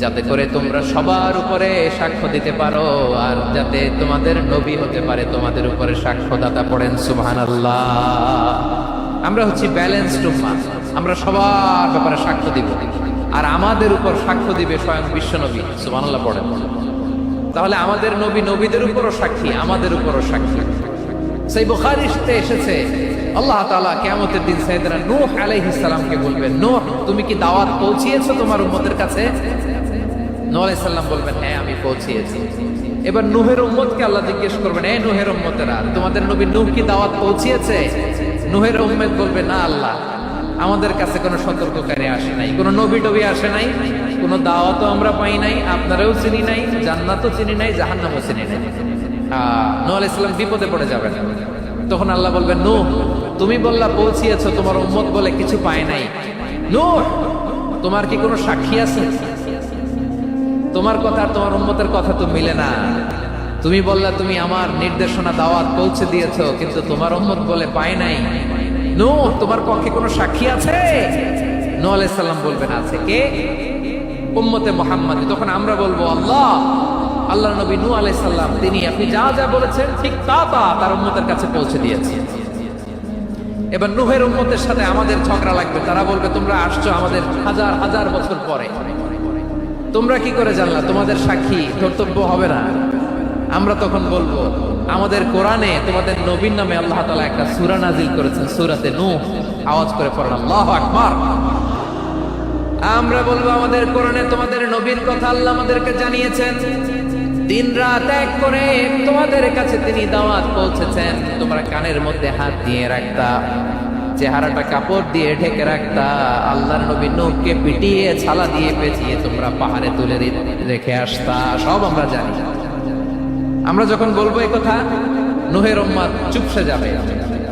যাতে করে তোমরা সবার উপরে সাক্ষ্য দিতে পারো, আর যাতে তোমাদের নবী হতে পারে তোমাদের উপরে সাক্ষ্যদাতা। পড়েন সুবহানাল্লাহ। আমরা হচ্ছি ব্যালেন্সড উম্মাহ, আমরা সবার ব্যাপারে সাক্ষ্য দিব, আর আমাদের উপর সাক্ষ্য দিবে স্বয়ং বিশ্বনবী। সুবহানাল্লাহ পড়েন। তাহলে আমাদের নবী নবীদের উপরও সাক্ষী, আমাদের উপরও সাক্ষী। সেই বুখারীতে এসেছে আল্লাহ তাআলা কিয়ামতের দিন সাইয়েদনা নূহ আলাইহিস সালামকে বলবেন, নূহ তুমি কি দাওয়াত পৌঁছিয়েছো তোমার উম্মতের কাছে? নূহ আলাইহিস সালাম বলবেন, হ্যাঁ আমি পৌঁছিয়েছি। এবার নূহের উম্মতকে আল্লাহ জিজ্ঞেস করবেন, এই নূহের উম্মতেরা, তোমাদের নবী নূহ কি দাওয়াত পৌঁছিয়েছে? নূহের উম্মত বলবে, না আল্লাহ, আমাদের কাছে কোনো সতর্ককারী আসে নাই, কোনো নবী টবি আসে নাই, কোনো দাওয়াতও আমরা পাই নাই, আপনারাও চিনি নাই, জান্নাতও চিনি নাই, জাহান্নামও চিনি নাই। নূহ আলাইহিস সালাম বিপদে পড়ে যাবেন। তখন আল্লাহ বলবেন, নূহ তুমি বললা পৌঁছিয়েছো, তোমার উম্মত বলে কিছু পায় নাই। নূহ তোমার কি কোনো সাক্ষী আছে? তোমার কথা আর তোমার উম্মতের কথা তো মিলে না। তুমি বললা তুমি আমার নির্দেশনা দাওয়াত পৌঁছে দিয়েছো, কিন্তু তোমার উম্মত বলে পায় নাই। নূহ তোমার পক্ষে কোনো সাক্ষী আছে? নূহ আলাইহিস সালাম বলবেন, আছে। কে? উম্মতে মুহাম্মাদী। তখন আমরা বলবো, আল্লাহ আল্লাহ নবী নূহ আলাইহিস সালাম তিনি আপনি যা যা বলেছেন ঠিক তা তার উম্মতের কাছে পৌঁছে দিয়েছে। এবার নূহের উম্মতের সাথে আমাদের ঝগড়া লাগবে, তারা বলবে তোমরা আসছো আমাদের হাজার হাজার বছর পরে, তোমরা কি করে জানলা? তোমাদের সাক্ষী কর্তব্য হবে না? আমরা তখন বলবো আমাদের কোরআনে তোমাদের নবীর নামে আল্লাহ তাআলা একটা সূরা নাজিল করেছেন, সূরাতে নূহ। আওয়াজ করে পড়েন আল্লাহু আকবার। আমরা বলবো আমাদের কোরআনে তোমাদের নবীর কথা আল্লাহ আমাদেরকে জানিয়েছেন, দিন রাত এক করে তোমাদের কাছে তিনি দাওয়াত পৌঁছেছেন। তোমরা কানের মধ্যে হাত দিয়ে রাখতা, চেহারাটা কাপড় দিয়ে ঢেকে রাখতা, আল্লাহর নবী নূহকে পিটিয়ে ছালা দিয়ে পেঁচিয়ে তোমরা পাহাড়ে তুলে রেখে আসতা, সব আমরা জানি। আমরা যখন বলবো এই কথা, নূহের উম্মত চুপসে যাবে।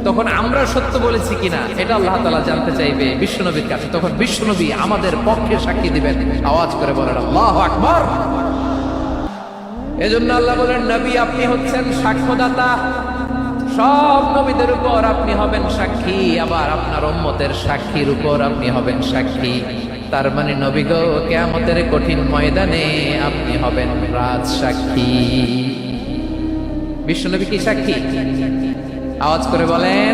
তখন আমরা সত্য বলেছি কিনা এটা আল্লাহ তাআলা জানতে চাইবে বিশ্বনবীর কাছে। তখন বিশ্বনবী আমাদের পক্ষে সাক্ষী দিবেন। আওয়াজ করে বলেন আল্লাহু আকবার। এজন্য আল্লাহ বলেন নবী আপনি হচ্ছেন সাক্ষ্যদাতা, সব নবীদের উপর আপনি হবেন সাক্ষী, আবার আপনার উম্মতের সাক্ষীর উপর আপনি হবেন সাক্ষী। তার মানে নবী গো, কিয়ামতের কঠিন ময়দানে আপনি হবেন রাজ সাক্ষী। বিশ্বনবী কি সাক্ষী? আওয়াজ করে বলেন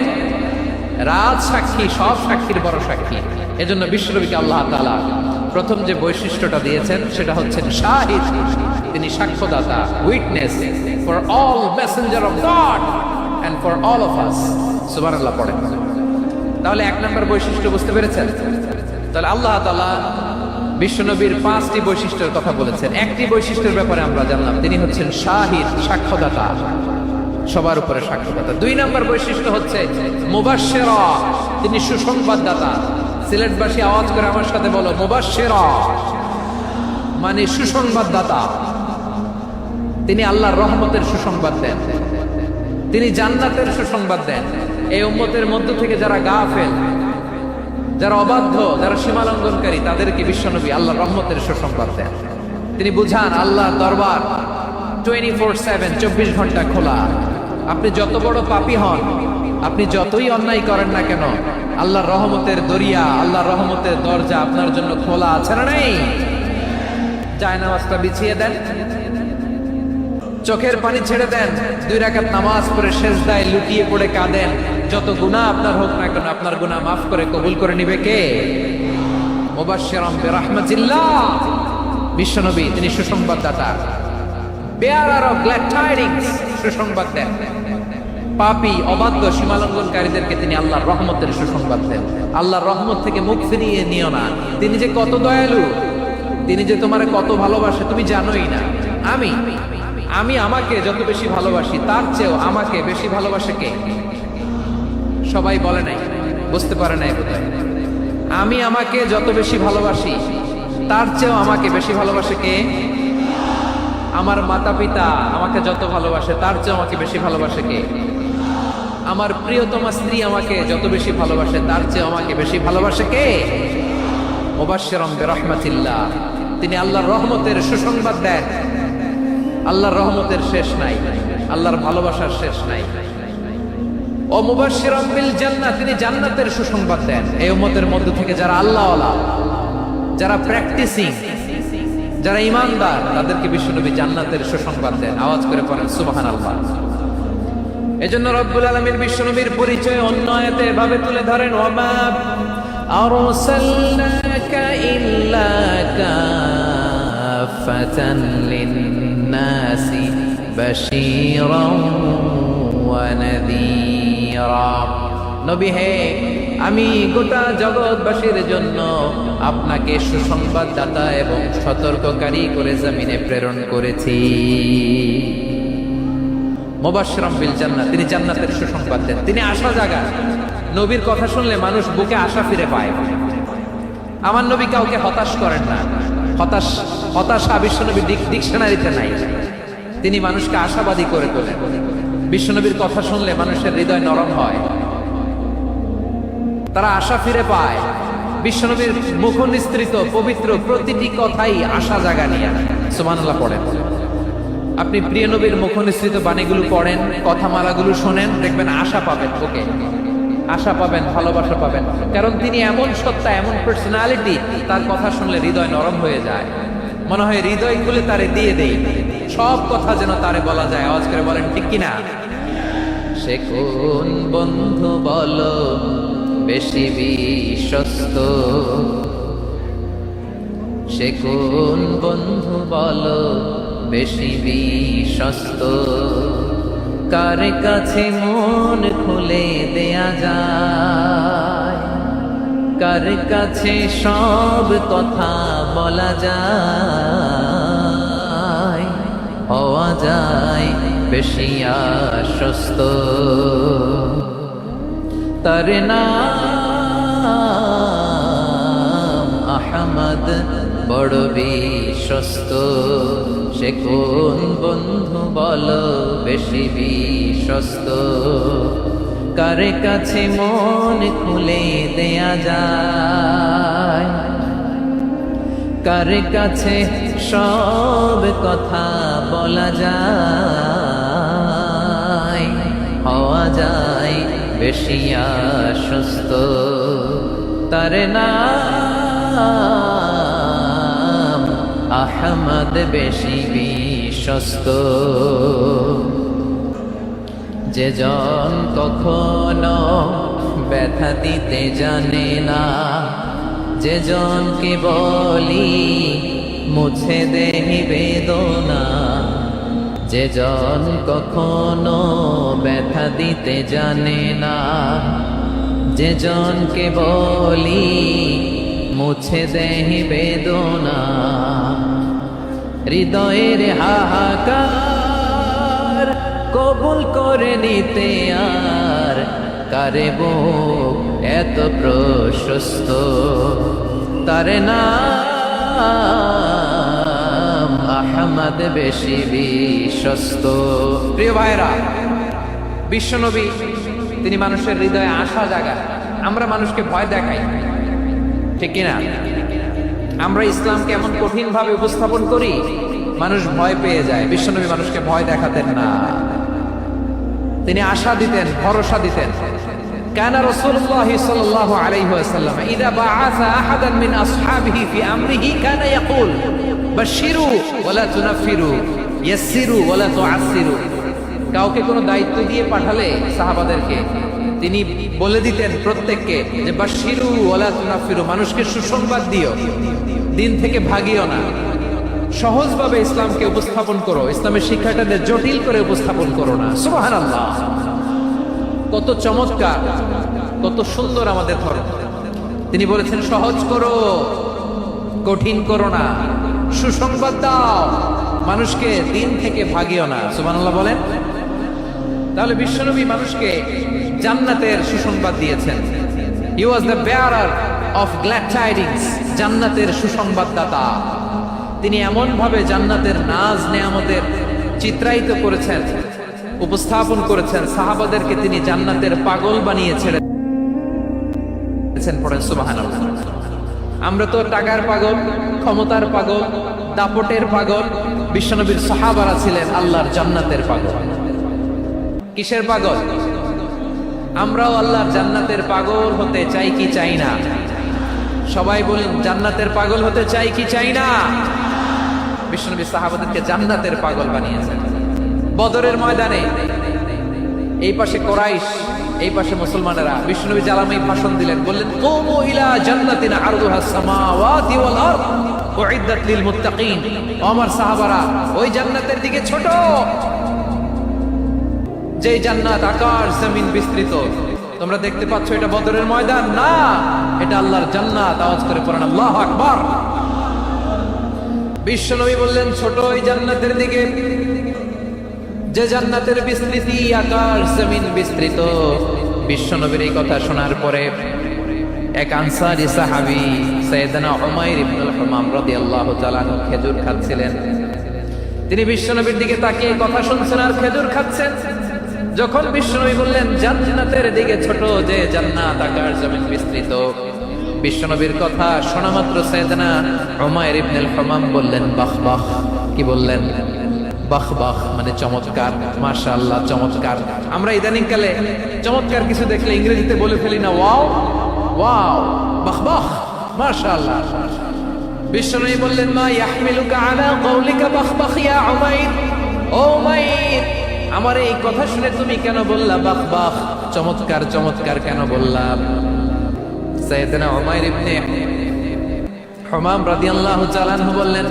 রাজ সাক্ষী, সব সাক্ষীর বড় সাক্ষী। এজন্য বিশ্বনবীকে আল্লাহ তাআলা প্রথম যে বৈশিষ্ট্যটা দিয়েছেন সেটা হচ্ছেন শাহিদ। তিনি সাক্ষ্যদাতা, witness for all messenger of God and for all of us. সুবহানাল্লাহ পড়েন। তাহলে এক নম্বর বৈশিষ্ট্য বুঝতে পেরেছেন? তাহলে আল্লাহ তাআলা বিশ্বনবীর 5টি বৈশিষ্ট্যের কথা বলেছেন। একটি বৈশিষ্ট্যের ব্যাপারে আমরা জানলাম, তিনি হচ্ছেন শাহিদ, সাক্ষ্যদাতা, সবার উপরে সাক্ষ্যদাতা। 2 নম্বর বৈশিষ্ট্য হচ্ছে মুবাশশিরা, তিনি সুসংবাদদাতা। সিলেটবাসী আওয়াজ করে আমার সাথে বলো মুবাশশিরা, মানে সুসংবাদদাতা। তিনি আল্লাহর রহমতের সুসংবাদ দেন, তিনি জান্নাতের সুসংবাদ দেন। এই উম্মতের মধ্য থেকে যারা গাফেল, যারা অবাধ্য, যারা সীমালঙ্ঘনকারী, তাদেরকে বিশ্বনবী আল্লাহর রহমতের সুসংবাদ দেন। তিনি বুঝান আল্লাহর দরবার 24/7, 24 ঘন্টা খোলা। আপনি যত বড় পাপী হন, আপনি যতই অন্যায় করেন না কেন, আল্লাহর রহমতের দরিয়া, আল্লাহর রহমতের দরজা আপনার জন্য খোলা আছে না নেই? জায়নামাজটা বিছিয়ে দেন, চোখের পানি ছেড়ে দেন, 2 রাকাত নামাজ পড়ে সেজদায় লুটিয়ে পড়ে কাঁদেন। যত গুনাহ আপনার হোক না কেন, আপনার গুনাহ মাফ করে কবুল করে নিবে কে? মুবাশশিরাম বিরাহমাতিল্লাহ। বিশ্বনবী তিনি সুসংবাদদাতা, বেয়ারার অফ গ্ল্যাড টাইডিংস, সুসংবাদ দেন। পাপী, অবাধ্য, সীমালঙ্ঘনকারীদেরকে তিনি আল্লাহর রহমতের সুসংবাদ দেন। আল্লাহর রহমত থেকে মুখ ফিরিয়ে নিও না। তিনি যে কত দয়ালু, তিনি যে তোমারে কত ভালোবাসে তুমি জানোই না। আমি আমাকে যত বেশি ভালোবাসি তার চেয়েও আমাকে বেশি ভালোবাসে কে? সবাই বলে নাই, বুঝতে পারে নাই বোধহয়। আমি আমাকে যত বেশি ভালোবাসি তার চেয়েও আমাকে বেশি ভালোবাসে কে? আমার মাতা পিতা আমাকে যত ভালোবাসে তার চেয়েও আমাকে বেশি ভালোবাসে কে? আমার প্রিয়তমা স্ত্রী আমাকে যত বেশি ভালোবাসে তার চেয়েও আমাকে বেশি ভালোবাসে কে? মুবাশশিরাম বিরাহমাতিল্লাহ, তিনি আল্লাহর রহমতের সুসংবাদ দেন। আল্লাহর রহমতের শেষ নাই, আল্লাহর ভালোবাসার শেষ নাই। ও মুবাশশিরাম বিল জান্নাহ, তিনি জান্নাতের সুসংবাদ দেন। এই উম্মতের মধ্য থেকে যারা আল্লাহওয়ালা, যারা প্র্যাকটিসিং, যারা ঈমানদার, তাদেরকে বিশ্বনবী জান্নাতের সুসংবাদ দেন। আওয়াজ করে পড়েন সুবহানাল্লাহ। এজন্য রব্বুল আলামিন বিশ্বনবীর পরিচয় অন্য আয়াতে এভাবে তুলে ধরেন, ওয়ামা আরসালনাকা ইল্লা কাফাতান লিন-নাসি বাশীরান ওয়া নাযীরা। নবী হে, আমি গোটা জগৎবাসীর জন্য আপনাকে সুসংবাদদাতা এবং সতর্ককারী করে জমিনে প্রেরণ করেছি। মুবাশশিরাম বিল জান্নাহ, তিনি জান্নাতের সুসংবাদ দেন, তিনি আশা জাগান। নবীর কথা শুনলে মানুষ বুকে আশা ফিরে পায়। আমার নবী কাউকে হতাশ করেন না। হতাশা বিশ্বনবীর ডিকশনারিতে নাই। তিনি মানুষকে আশাবাদী করে তোলেন। বিশ্বনবীর কথা শুনলে মানুষের হৃদয় নরম হয়, তারা আশা ফিরে পায়। বিশ্বনবীর মুখ নিঃসৃত পবিত্র প্রতিটি কথাই আশা জাগানিয়া। সুবহানাল্লাহ পড়েন। আপনি প্রিয় নবীর মুখ নিঃসৃত বাণীগুলো পড়েন, কথামালাগুলো শোনেন, দেখবেন আশা পাবেন, ওকে আশা পাবেন, ভালোবাসা পাবেন। কারণ তিনি এমন সত্তা, এমন পার্সোনালিটি, তার কথা শুনলে হৃদয় নরম হয়ে যায়। মনে হয় হৃদয় খুলে তারে দিয়ে দেই। সব কথা যেন তারে বলা যায়। আওয়াজ করে বলেন ঠিক কিনা? সে কোন বন্ধু বলো বেশি বিশ্বস্ত, সে কোন বন্ধু বলো বেশি বিশ্বস্ত, কার কাছে মন খুলে দেয়া যায়, কার কাছে সব কথা বলা যায়, হওয়া যায় বেশি আশ্বস্ত। তার নাম আহমদ বড় বিশ্বস্ত, সে কোন বন্ধু বলো বেশি বিশ্বস্ত, কার কাছে মন খুলে দেয়া যায়, কার কাছে সব কথা বলা যায়, হওয়া যায় বেশি আশ্বস্ত। তার নাম আহমদ বেশি বিশ্বস্ত। যে জন কখনো ব্যথা দিতে জানে না, যে জনকে বলি মুছে দেহি বেদনা, যে জন কখনো ব্যথা দিতে জানে না, যে জনকে বলি মুছে দেহি বেদনা, হৃদয়ের হাহাকার কবুল করে নিতে আর কারে বুক এত প্রশস্ত। তার নাম আহমদ বেশি বিশ্বস্ত। প্রিয় ভাইরা, বিশ্বনবী তিনি মানুষের হৃদয়ে আশা জাগায়। আমরা মানুষকে ভয় দেখাই, ঠিক কিনা? আমরা ইসলামকে এমন কঠিন ভাবে উপস্থাপন করি, মানুষ ভয় পেয়ে যায়। বিশ্বনবী মানুষকে ভয় দেখাতেন না, তিনি আশা দিতেন, ভরসা দিতেন। কানা রাসূলুল্লাহ সাল্লাল্লাহু আলাইহি ওয়াসাল্লাম ইযা বাআসা আহাদান মিন আসহাবিহি ফি আমরিহি কানা ইয়াকুল বাশশিরু ওয়া লা তুনাফিরু ইয়াসসিরু ওয়া লা তুআসসিরু। কাউকে কোনো দায়িত্ব দিয়ে পাঠালে সাহাবাদেরকে তিনি বলে দিতেন প্রত্যেককে যে বাশশিরু ওয়া লা তুনাফিরু, মানুষকে সুসংবাদ দিও, দিন থেকে ভাগিও না। সহজভাবে ইসলামকে উপস্থাপন করো, ইসলামের শিক্ষাটাকে জটিল করে উপস্থাপন করো না। সুবহানাল্লাহ, কত চমৎকার, কত সুন্দর আমাদের ধর্ম। তিনি বলেছেন সহজ করো, কঠিন করো না, সুসংবাদ দাও, মানুষকে দিন থেকে ভাগিও না। সুবহানাল্লাহ বলেন। তাহলে বিশ্বনবী মানুষকে জান্নাতের সুসংবাদ দিয়েছেন। He was the bearer of glad tidings, জান্নাতের সুসংবাদদাতা। তিনি এমন ভাবে জান্নাতের নাজ নেয়ামতের চিত্রায়িত করেছেন, উপস্থাপন করেছেন, সাহাবাদেরকে তিনি জান্নাতের পাগল বানিয়েছিলেন। পড়েন সুবহানাল্লাহ। আমরা তো টাকার পাগল, ক্ষমতার পাগল, দাপটের পাগল। বিশ্বনবীর সাহাবারা ছিলেন আল্লাহর জান্নাতের পাগল। কিসের পাগল? আমরাও আল্লাহর জান্নাতের পাগল হতে চাই কি চাই না? সবাই বলেন, জান্নাতের পাগল হতে চাই কি চাই না? বিশ্বনবী সাহাবাদেরকে জান্নাতের পাগল বানিয়েছেন। বদরের ময়দানে এই পাশে কোরাইশ, এই পাশে মুসলমানেরা। বিশ্বনবী জালামাই ভাষণ দিলেন, বললেন কুমু ইলা জান্নাতিন আরদুহাস সামাওয়াতি ওয়াল আরদ উইদ্দাত লিল মুত্তাকিন। আমার সাহাবারা, ওই জান্নাতের দিকে ছোট, যে জান্নাত আকাশ জমিন বিস্তৃত। তোমরা দেখতে পাচ্ছ এটা বদরের ময়দান না, এটা আল্লাহর জান্নাত। আওয়াজ করে পড়েন আল্লাহু আকবার। বিশ্বনবী বললেন ছোট ওই জান্নাতের দিকে, যে জান্নাতের বিস্তৃতি আকাশ জমিন বিস্তৃত। বিশ্বনবীর এই কথা শোনার পরে এক আনসারী সাহাবী সাইয়েদনা উমাইর ইবনুল হুমাম রাদিয়াল্লাহু তাআলা আনহু খেজুর খাচ্ছিলেন। তিনি বিশ্বনবীর দিকে তাকিয়ে কথা শুনছেন আর খেজুর খাচ্ছেন। যখন বিশ্বনবী বললেন জান্নাতের দিকে ছোট, যে জান্নাত আকাশ জমিন বিস্তৃত, বিশ্বনবীর কথা শোনা মাত্র সাইয়েদনা উমাইর ইবনুল হুমাম বললেন বাহ বাহ। কি বললেন? বাহ বাহ মানে চমৎকার, মাশাআল্লাহ চমৎকার। আমরা ইদানিং কালে চমৎকার কিছু দেখলে ইংরেজিতে বলে ফেলি না ওয়াও, ওয়াও, বাহ বাহ, মাশাআল্লাহ। বিশ্বনবী বললেন, মা ইয়াহমিলুকা আলা কওলিকা বাখবাখ ইয়া উমাইর। ও উমাইর, আমার এই কথা শুনে তুমি কেন বললা বাখবাখ, চমৎকার চমৎকার কেন বললা? সাইয়েদনা উমাইর ইবনে হুমাম রাদিয়াল্লাহু তাআলা আনহু বললেন,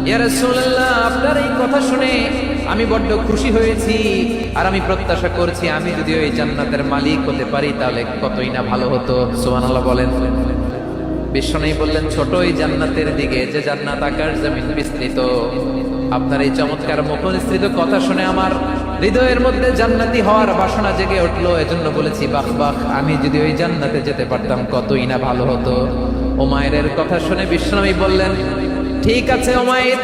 ইয়া রাসূলুল্লাহ, আপনার এই কথা শুনে আমি বড্ড খুশি হয়েছি, আর আমি প্রত্যাশা করছি আমি যদি ওই জান্নাতের মালিক হতে পারি তাহলে কতই না ভালো হতো। সুবহানাল্লাহ বলেন। বিশ্বনবী বললেন, ছোট এই জান্নাতের দিকে, যে জান্নাত আকাশ জমিন বিস্তৃত, আপনার এই চমৎকার মুখনিসৃত কথা শুনে আমার হৃদয়ের মধ্যে জান্নাতি হওয়ার বাসনা জেগে উঠলো, এজন্য বলেছি বাহ বাহ, আমি যদি ওই জান্নাতে যেতে পারতাম কতই না ভালো হতো। উমাইরের কথা শুনে বিশ্বনবী বললেন, ঠিক আছে উমাইর,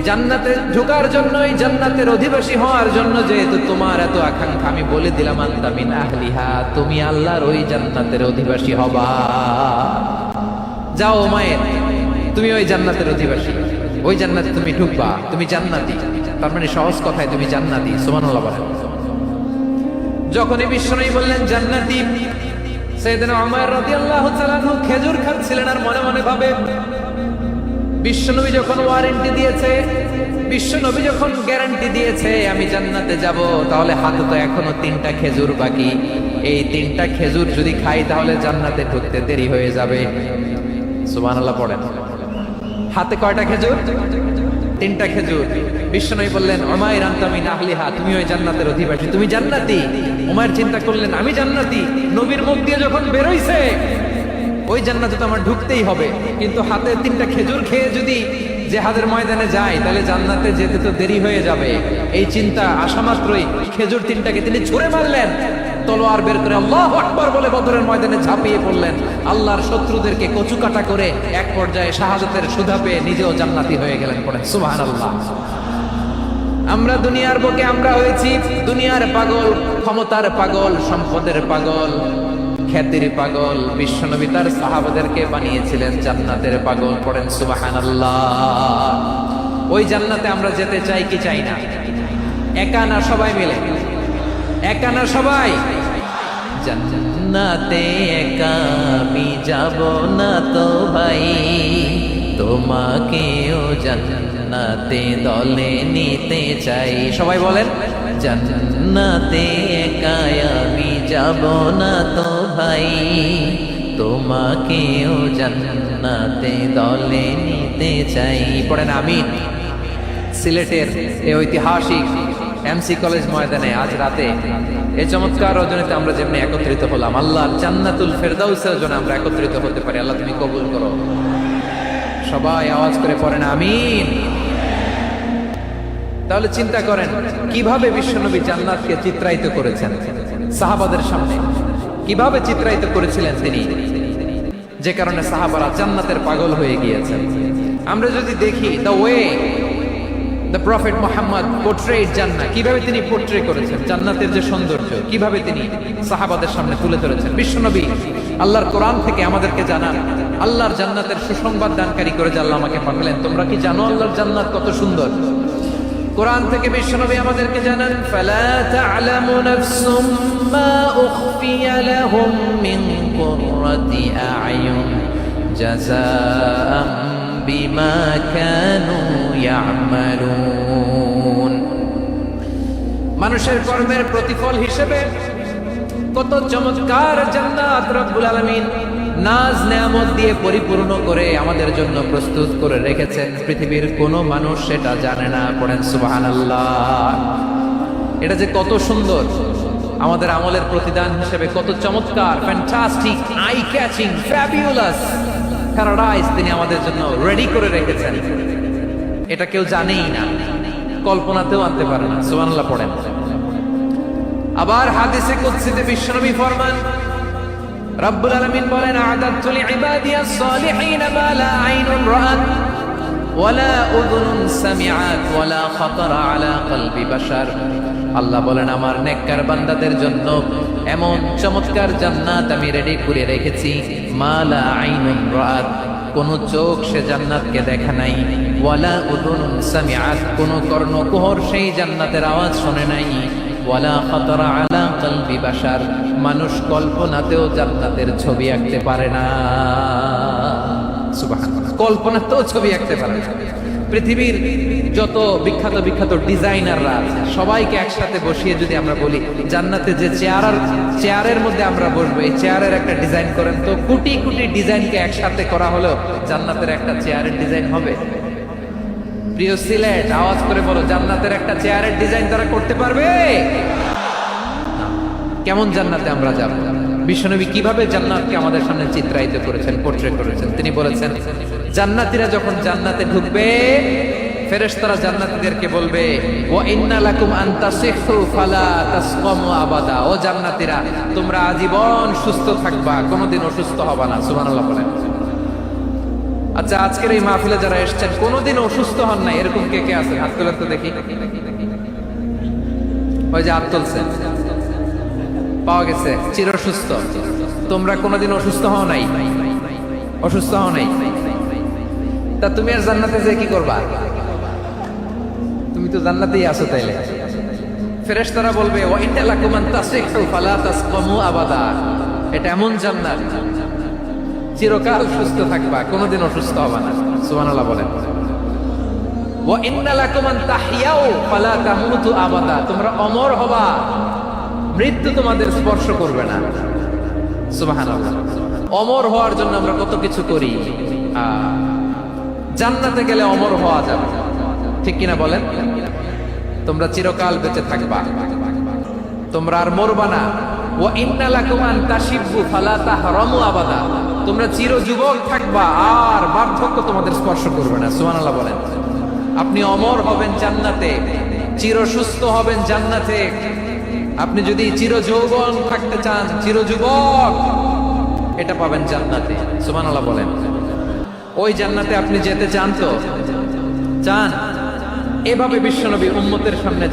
জান্নাতে ঢোকার জন্য, এই জান্নাতের অধিবাসী হওয়ার জন্য যেহেতু তোমার এত আকাঙ্ক্ষা, আমি বলে দিলাম আনতা মিন আহলিহা, তুমি আল্লাহর ওই জান্নাতের অধিবাসী হবা। যাও উমাইর, তুমি ওই জান্নাতের অধিবাসী, ওই জান্নাতে তুমি ঢুকবা, তুমি জান্নাতি। তার মানে সহজ কথায় তুমি জান্নাতি। সুবহানাল্লাহ বলেন। যখনই বিশ্বনবী বললেন জান্নাতি, সাইয়েদনা উমাইর রাদিয়াল্লাহু তাআলা আনহু খেজুর খাচ্ছিলেন আর মনে মনে ভাবে, বিশ্বনবী যখন ওয়ারেন্টি দিয়েছে, বিশ্বনবী যখন গ্যারান্টি দিয়েছে আমি জান্নাতে যাব, তাহলে হাতে তো এখনো 3টা খেজুর বাকি। এই 3টা খেজুর যদি খাই তাহলে জান্নাতে ঢুকতে দেরি হয়ে যাবে। সুবহানাল্লাহ পড়েন। হাতে কয়টা খেজুর? 3টা খেজুর। বিশ্বনবী বললেন, উমাইর আনতা মিন আহলিহা, তুমি ওই জান্নাতের অধিবাসী, তুমি জান্নাতি। উমাইর চিন্তা করলেন, আমি জান্নাতি, নবীর মুখ দিয়ে যখন বেরোইছে ওই জান্নাতে তো আমার ঢুকতেই হবে, কিন্তু হাতে 3টা খেজুর খেয়ে যদি জিহাদের ময়দানে যাই তাহলে জান্নাতে যেতে তো দেরি হয়ে যাবে। এই চিন্তা আসা মাত্রই খেজুর 3টাকে তিনি ছুঁড়ে মারলেন, তলোয়ার বের করে আল্লাহু আকবার বলে বদরের ময়দানে ঝাঁপিয়ে পড়লেন। আল্লাহর শত্রুদেরকে কচুকাটা করে এক পর্যায়ে শাহাদাতের সুধা পেয়ে নিজেও জান্নাতি হয়ে গেলেন। পড়েন সুবহানাল্লাহ। আমরা দুনিয়ার বুকে আমরা হয়েছি দুনিয়ার পাগল, ক্ষমতার পাগল, সম্পদের পাগল, খ্যাতির পাগল। বিশ্বনবী তার সাহাবাদেরকে বানিয়েছিলেন জান্নাতের পাগল। পড়েন সুবহানাল্লাহ। ওই জান্নাতে আমরা যেতে চাই কি চাই না? একা না সবাই মিলে? একা না সবাই? জান্নাতে একা আমি যাব না তো ভাই, তোমাকেও জান্নাতে দলে নিতে চাই। সবাই বলেন, জান্নাতে একা আমি যাব না তো ভাই, তোমাকেও জান্নাতে দলে নিতে চাই। পড়েন আমিন। সিলেটের এই ঐতিহাসিক এমসি কলেজ ময়দানে আজ রাতে এই চমৎকার রজনীতে আমরা যেমনি একত্রিত হলাম, আল্লাহর জান্নাতুল ফেরদাউসের জন্য আমরা একত্রিত হতে পারি। আল্লাহ তুমি কবুল করো। সবাই আওয়াজ করে পড়েন আমিন। তাহলে চিন্তা করেন কিভাবে বিশ্বনবী জান্নাতকে চিত্রায়িত করেছেন সাহাবাদের সামনে, কিভাবে চিত্রায়িত করেছিলেন তিনি, যে কারণে সাহাবারা জান্নাতের পাগল হয়ে গিয়েছেন। আমরা যদি দেখি the way the prophet Muhammad portrait জান্নাত, কিভাবে তিনি পোর্ট্রে করেছেন জান্নাতের যে সৌন্দর্য, কিভাবে তিনি সাহাবাদের সামনে তুলে ধরেছেন। বিশ্বনবী আল্লাহর কোরআন থেকে আমাদেরকে জানান, আল্লাহর জান্নাতের সুসংবাদ দানকারী করে যে আল্লাহ আমাকে পাঠালেন। তোমরা কি জানো আল্লাহর জান্নাত কত সুন্দর? কোরআন থেকে বিশ্বনবী আমাদেরকে জানান, ফালা তা'লামু নাফসুম মা উখফিয়া লাহুম মিন কুররাতি আ'য়ুন জাযাআম বিমা কানু ইয়া'মালুন। মানুষের কর্মের প্রতিফল হিসেবে কত চমৎকার জান্নাত রব্বুল আলামিন নাজ নেয়ামত দিয়ে পরিপূর্ণ করে আমাদের জন্য প্রস্তুত করে রেখেছেন। পৃথিবীর কোনো মানুষ সেটা জানে না। পড়েন সুবহানাল্লাহ। এটা যে কত সুন্দর, আমাদের আমলের প্রতিদান হিসেবে কত চমৎকার, fantastic, eye catching, fabulous paradise তিনি আমাদের জন্য রেডি করে রেখেছেন। এটা কেউ জানেই না, কল্পনাতেও আনতে পারে না। সুবহানাল্লাহ পড়েন। আবার হাদিসে কুদসিতে বিশ্বনবী ফরমান, রব্বুল আলামিন বলেন, আ'দাতু লিইবাদিয়াস সালিহিন মা লা আইনুন রাআত ওয়ালা উযুনুন সামিআত ওয়ালা খাতারা আলা কলবি বাশার। আল্লাহ বলেন, আমার নেককার বান্দাদের জন্য এমন চমৎকার জান্নাত আমি রেডি করে রেখেছি, মা লা আইনুন রাআত, কোন চোখ সে জান্নাতকে দেখা নাই, ওয়ালা উযুনুন সামিআত, কোন কর্ণকুহর সেই জান্নাতের আওয়াজ শুনে নাই, ওয়ালা খাতারা আলা কলবি বাশার, মানুষ কল্পনাতেও জান্নাতের ছবি আঁকতে পারে না। সুবহানাল্লাহ, কল্পনাতেও ছবি আঁকতে পারে না। পৃথিবীর যত বিখ্যাত বিখ্যাত ডিজাইনাররা আছে সবাইকে একসাথে বসিয়ে যদি আমরা বলি জান্নাতে যে চেয়ারের মধ্যে আমরা বসবো, এই চেয়ারের একটা ডিজাইন করেন, তো কোটি কোটি ডিজাইনকে একসাথে করা হলেও জান্নাতের একটা চেয়ারের ডিজাইন হবে? প্রিয় সিলেট, আওয়াজ করে বলো, জান্নাতের একটা চেয়ারের ডিজাইন তারা করতে পারবে? কেমন জান্নাতে আমরা যাব? বিশ্বনবী কিভাবে জান্নাতকে আমাদের সামনে চিত্রায়িত করেছেন, পোর্ট্রেট করেছেন? তিনি বলেছেন, জান্নাতীরা যখন জান্নাতে ঢুকবে, ফেরেশতারা জান্নাতীদেরকে বলবে, ওয়া ইন্না লাকুম আন তাসিহু ফালা তাসকামু আবাদা। ও জান্নাতীরা, তোমরা আজীবন সুস্থ থাকবা, কোনোদিন অসুস্থ হবা না। সুবহানাল্লাহ বলেন। আচ্ছা, আজকের এই মাহফিলে যারা এসেছেন কোনোদিন অসুস্থ হন নাই, এরকম কে কে আছেন? হাত তোলেন তো দেখি। ওই যে হাত তুলছেন, পাওয়া গেছে, চির সুস্থ। তোমরা কোনোদিন অসুস্থ হও নাই? অসুস্থ হও নাই? তা তুমি আর জান্নাতে যে কি করবা? তুমি তো জান্নাতেই আছো তাইলে। ফেরেশতারা বলবে, ওয়া ইন্না লাকুম আন তাসিহু ফালা তাসকামু আবাদা। এটা এমন জান্নাত, চিরকাল সুস্থ থাকবা, কোনোদিন অসুস্থ হবা না। সুবহানাল্লাহ বলেন। ওয়া ইন্না লাকুম আন তাহইয়াউ ফালা তামুতু আবাদা। তোমরা অমর হবা, মৃত্যু তোমাদের স্পর্শ করবে না। সুবহানাল্লাহ। অমর হওয়ার জন্য আমরা কত কিছু করি, জান্নাতে গেলে অমর হওয়া যাবে, ঠিক কিনা বলেন? তোমরা চিরকাল বেঁচে থাকবা, তোমরা আর মরবা না। ওয়া ইন্না লাকুম আন তাশিবু ফালা তাহরামু আবাদা। তোমরা চির যুবক থাকবা, আর বার্ধক্য তোমাদের স্পর্শ করবে না। সুবহানাল্লাহ বলেন। আপনি অমর হবেন জান্নাতে, চির সুস্থ হবেন জান্নাতে। আপনি যদি চির যৌবন থাকতে চান, চির যুবক, এটা পাবেন জান্নাতে। সুবহানাল্লাহ বলেন। ওই জান্নাতে আপনি যেতে চান তো? চান? এভাবে বিশ্বনবী উম্মতের সামনে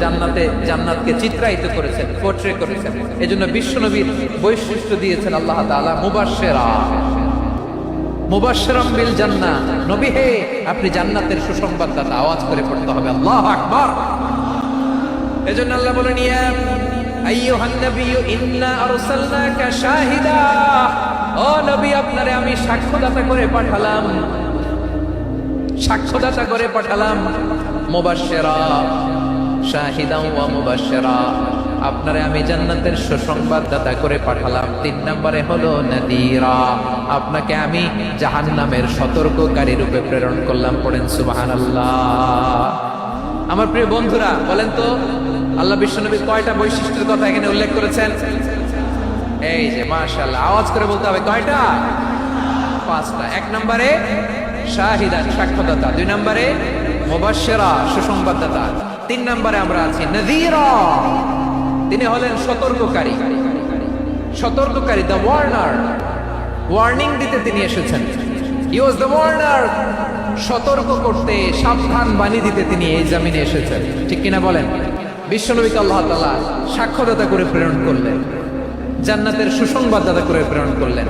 জান্নাতকে চিত্রায়িত করেছেন, পোর্ট্রে করেছেন। এজন্য বিশ্বনবীর বৈশিষ্ট্য দিয়েছেন আল্লাহ তাআলা মুবাশশিরাম বিল জান্নাহ। নবী হে, আপনি জান্নাতের সুসংবাদদাতা। আওয়াজ করে পড়তে হবে আল্লাহু আকবার। এজন্য আল্লাহ বলেন, ইয়া আইয়ুহান নাবিয়্যু ইন্না আরসালনাকা শাহিদা। ও নবী, আপনারে আমি সাক্ষ্যদাতা করে পাঠালাম, সাক্ষ্যদাতা করে পাঠালাম। মুবাশশিরা, শাহিদাও ওয়া মুবাশশিরা, আপনারে আমি জান্নাতের সুসংবাদদাতা করে পাঠালাম। 3 নম্বরে হলো নাদিরা, আপনাকে আমি জাহান্নামের সতর্ককারী রূপে প্রেরণ করলাম। পড়েন সুবহানাল্লাহ। আমার প্রিয় বন্ধুরা, বলেন তো আল্লাহ বিশ্বনবী কয়টা বৈশিষ্ট্যের কথা এখানে উল্লেখ করেছেন? এই যে মাশাআল্লাহ, আওয়াজ করে বলতে হবে, কয়টা? 5টা। 1 নম্বরে শাহিদান, সাক্ষ্যদাতা। 2 নম্বরে মুবাশশিরা, সুসংবাদদাতা। 3 নম্বরে আমরা আছি নাযীরা, তিনি হলেন সতর্ককারী। সতর্ককারী, দ্য ওয়ার্নার, ওয়ার্নিং দিতে তিনি এসেছেন। হি ওয়াজ দ্য ওয়ার্নার, সতর্ক করতে, সাবধান বাণী দিতে তিনি এই জমিনে এসেছেন, ঠিক কিনা বলেন? বিশ্বনবীকে আল্লাহ তাআলা সাক্ষ্যদাতা করে প্রেরণ করলেন, জান্নাতের সুসংবাদদাতা করে প্রেরণ করলেন,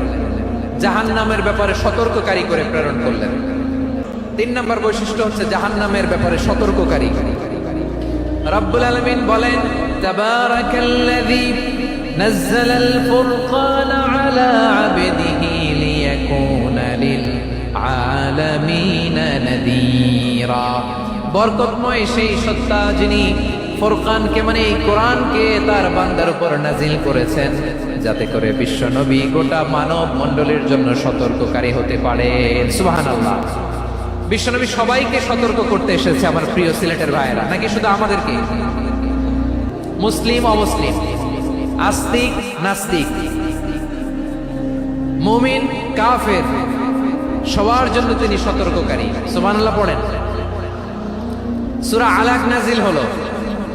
জাহান্নামের ব্যাপারে সতর্ককারী করে প্রেরণ করলেন। 3 নম্বর বৈশিষ্ট্য হচ্ছে জাহান্নামের ব্যাপারে সতর্ককারী। রব্বুল আলামিন বলেন, তাবারাকাল্লাযী নাযালাল ফুরকানা আলা আবদিহি লিয়াকুনা লিল আলামিনা নাযীরা। বরকতময় সেই সত্তা যিনি ফুরকানকে, মানে এই কোরআনকে তার বান্দার উপর নাজিল করেছেন, যাতে করে বিশ্ব নবী গোটা মানব মণ্ডলীর জন্য সতর্ককারী হতে পারেন। সুবহানাল্লাহ। বিশ্বনবী সবাইকে সতর্ক করতে এসেছে, আমার প্রিয় সিলেটের ভাইয়েরা, নাকি শুধু আমাদেরকে? মুসলিম অমুসলিম, আস্তিক নাস্তিক, মুমিন কাফের, সবার জন্য তিনি সতর্ককারী। সুবহানাল্লাহ পড়েন। সূরা আলাক নাজিল হলো,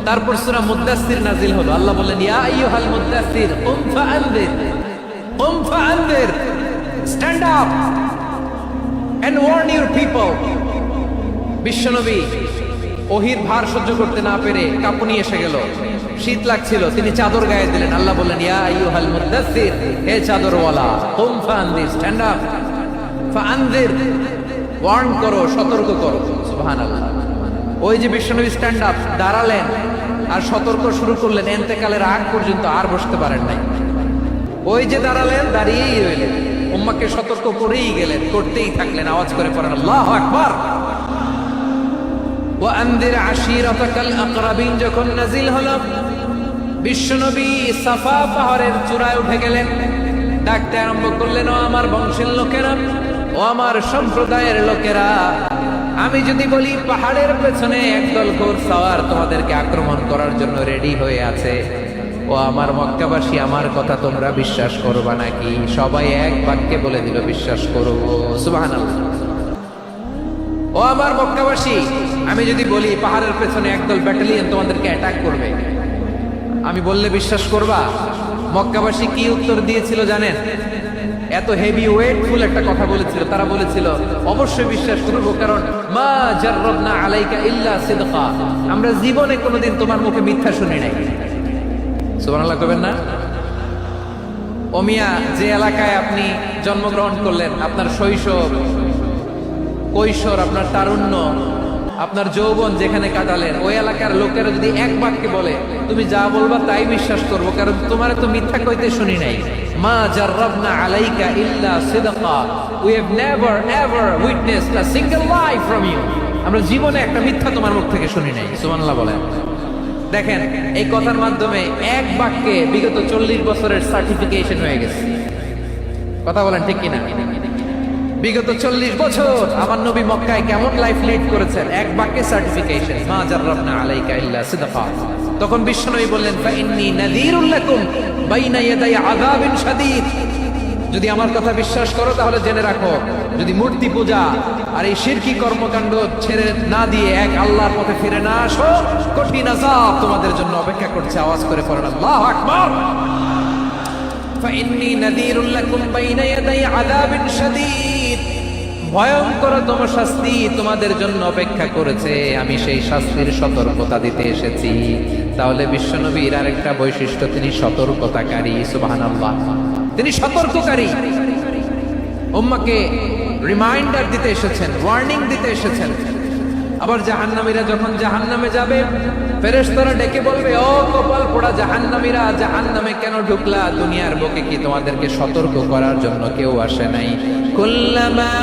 তারপর সূরা মুদ্দাসসির নাজিল হলো। আল্লাহ বললেন, ইয়া আইয়ুহাল মুদ্দাসসির কুম ফাআনদির, কুম ফাআনদির, stand up and warn your people. বিশ্বনবী ওহীর ভার সহ্য করতে না পেরে কাঁপুনি এসে গেল, শীত লাগছিল, তিনি চাদর গায়ে দিলেন। আল্লাহ বললেন, ইয়া আইয়ুহাল মুদ্দাসসির, হে চাদরওয়ালা, কুম ফাআনদির, স্ট্যান্ড আপ, ফাআনদির, ওয়ার্ন করো, সতর্ক করো। সুবহানাল্লাহ। ওই যে বিশ্বনবী স্ট্যান্ড আপ, দাঁড়ালেন আর সতর্ক শুরু করলেন, এন্তেকালের আগ পর্যন্ত আর বসতে পারেন নাই। ওই যে দাঁড়ালেন, দাঁড়িয়েই রইলেন। উম্মাহকে সতর্ক করেই গেলেন, করতেই থাকলেন। আওয়াজ করে পড়েন আল্লাহু আকবার। ওয়া আনদির আশীরাতাকাল আকরাবিন যখন নাজিল হলো, বিশ্বনবী সাফা পাহাড়ের চূড়ায় উঠে গেলেন, ডাকতে আরম্ভ করলেন, ও আমার বংশের লোকেরা, ও আমার সম্প্রদায়ের লোকেরা, আমি যদি বলি পাহাড়ের পেছনে একদল ঘোড়সওয়ার তোমাদেরকে আক্রমণ করার জন্য রেডি হয়ে আছে, ও আমার মক্কাবাসী, আমার কথা তোমরা বিশ্বাস করবা নাকি? সবাই এক বাক্যে বলে দিল, বিশ্বাস করব। সুবহানাল্লাহ। ও আমার মক্কাবাসী, আমি যদি বলি পাহাড়ের পেছনে একদল ব্যাটালিয়ন তোমাদেরকে অ্যাটাক করবে, আমি বললে বিশ্বাস করবা? মক্কাবাসী কি উত্তর দিয়েছিল জানেন? এত হেভি ওয়েটফুল একটা কথা বলেছিল। তারা বলেছিল অবশ্যই বিশ্বাস করব, কারণ মা জাররাবনা আলাইকা ইল্লা সিদকা, আমরা জীবনে কোনোদিন তোমার মুখে মিথ্যা শুনি নাই। সুবহানাল্লাহ কইবেন না? ও মিয়া, যে এলাকায় আপনি জন্মগ্রহণ করলেন, আপনার শৈশব, কৈশোর, আপনার তারুণ্য, আপনার যৌবন যেখানে কাটালেন, ওই এলাকার লোকেরা যদি এক বাক্যে বলে তুমি যা বলবা তাই বিশ্বাস করবো, কারণ তোমার তো মিথ্যা কইতে শুনি নাই। মা জাররাবনা আলাইকা ইল্লা সিদকা, we have never ever witnessed a single lie from you, আমরা জীবনে একটা মিথ্যা তোমার মুখ থেকে শুনি নাই। সুবহানাল্লাহ বলেন। দেখেন, এই কথার মাধ্যমে এক বাক্যে বিগত 40 বছরের সার্টিফিকেশন হয়ে গেছে। কথা বলেন ঠিক কিনা? বিগত 40 বছর আমার নবী মক্কায় কেমন লাইফ লিড করেছেন, এক বাক্যে সার্টিফিকেশন, মা জাররাবনা আলাইকা ইল্লা সিদকা। তখন বিশ্বনবী বললেন, ফাইন্নী নাযীরুল লাকুম বাইনা ইয়াদাই আযাবিন শাদীদ, যদি আমার কথা বিশ্বাস করো তাহলে জেনে রাখো, যদি মূর্তি পূজা আর এই শিরকি কর্মকাণ্ড ছেড়ে না দিয়ে এক আল্লাহর পথে ফিরে না আসো, কঠিন আযাব তোমাদের জন্য অপেক্ষা করছে। আওয়াজ করে পড়েন আল্লাহু আকবার। ফাইন্নী নাযীরুল লাকুম বাইনা ইয়াদাই আযাবিন শাদীদ, ভয়ঙ্করতম শাস্তি তোমাদের জন্য অপেক্ষা করেছে, আমি সেই শাস্তির সতর্কতা দিতে এসেছি। তাহলে বিশ্বনবীর আরেকটা বৈশিষ্ট্য, তিনি সতর্কতাকারী। সুবহানাল্লাহ, তিনি সতর্ককারী। উম্মাহকে রিমাইন্ডার দিতে এসেছেন, ওয়ার্নিং দিতে এসেছেন। আবার জাহান্নামীরা যখন জাহান্নামে যাবে, ফেরেশতারা ডেকে বলবে, ও কপাল পোড়া জাহান্নামীরা, জাহান্নামে কেন ঢুকলা? দুনিয়ার বুকে কি তোমাদেরকে সতর্ক করার জন্য কেউ আসে নাই? কুল্লামা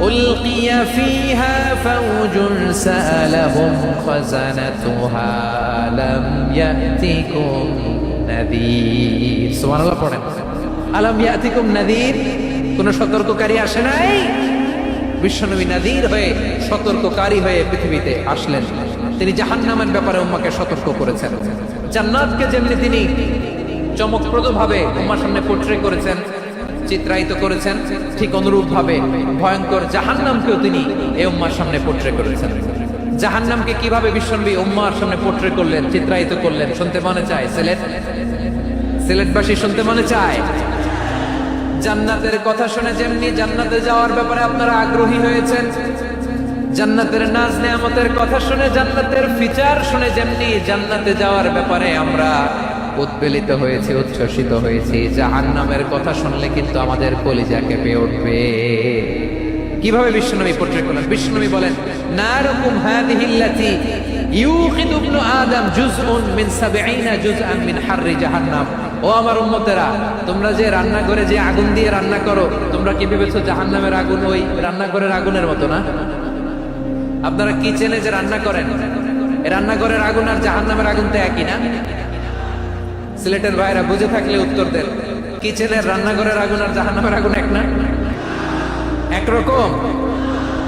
উলকিয়া ফিহা ফাউজুন সাআলাহুম খাযানাতুহা আলাম ইয়াতিকুম নাযীর। সুবহানাল্লাহ পড়েন, আলাম ইয়াতিকুম নাযীর, কোন সতর্ককারী আসে নাই? বিশ্বনবী নাযীর হয়ে, সতর্ককারী হয়ে পৃথিবীতে আসলেন। তিনি জাহান্নামের ব্যাপারে উম্মাহকে সতর্ক করেছেন। জান্নাতকে যেমনি তিনি চমকপ্রদভাবে উম্মার সামনে পোট্রে করেছেন, চিত্রায়িত করেছেন, ঠিক অনুরূপ ভাবে ভয়ঙ্কর জাহান্নামকেও তিনি এই উম্মার সামনে পোট্রে করেছেন। জাহান্নামকে কিভাবে বিশ্বনবী উম্মার সামনে পোট্রে করলেন, চিত্রায়িত করলেন, শুনতে মনে চায়? সিলেটবাসী শুনতে মনে চায়? জান্নাতের কথা শুনে যেমনি জান্নাতে যাওয়ার ব্যাপারে আপনারা আগ্রহী হয়েছেন, জান্নাতের নাজ নেয়ামতের কথা শুনে, জান্নাতের ফিচার শুনে যেমনি জান্নাতে যাওয়ার ব্যাপারে আমরা উদ্বেলিত হয়েছি, উচ্ছ্বসিত হয়েছি, জাহান্নামের কথা শুনলে কিন্তু আমাদের কলিজা কেঁপে উঠবে। কিভাবে বিশ্বনবী পোট্রেট করলেন? বিশ্বনবী বলেন, নারুকুম হাযিহিল্লাতী ইউকিদু ইবনু আদম জুজউন মিন ৭০ জুজআন মিন হাররি জাহান্নাম। ও আমার উম্মতেরা, তোমরা যে রান্নাঘরে যে আগুন দিয়ে রান্না করো, তোমরা কি ভেবেছো জাহান্নামের আগুন ওই রান্নাঘরের আগুনের মতো না? আপনারা কিচেনে যে রান্না করেন, এই রান্নাঘরের আগুন আর জাহান্নামের আগুন তো একই না? সিলেটের ভাইরা বুঝে থাকলে উত্তর দেন, কিচেনের রান্নাঘরের আগুন আর জাহান্নামের আগুন এক না? একরকম।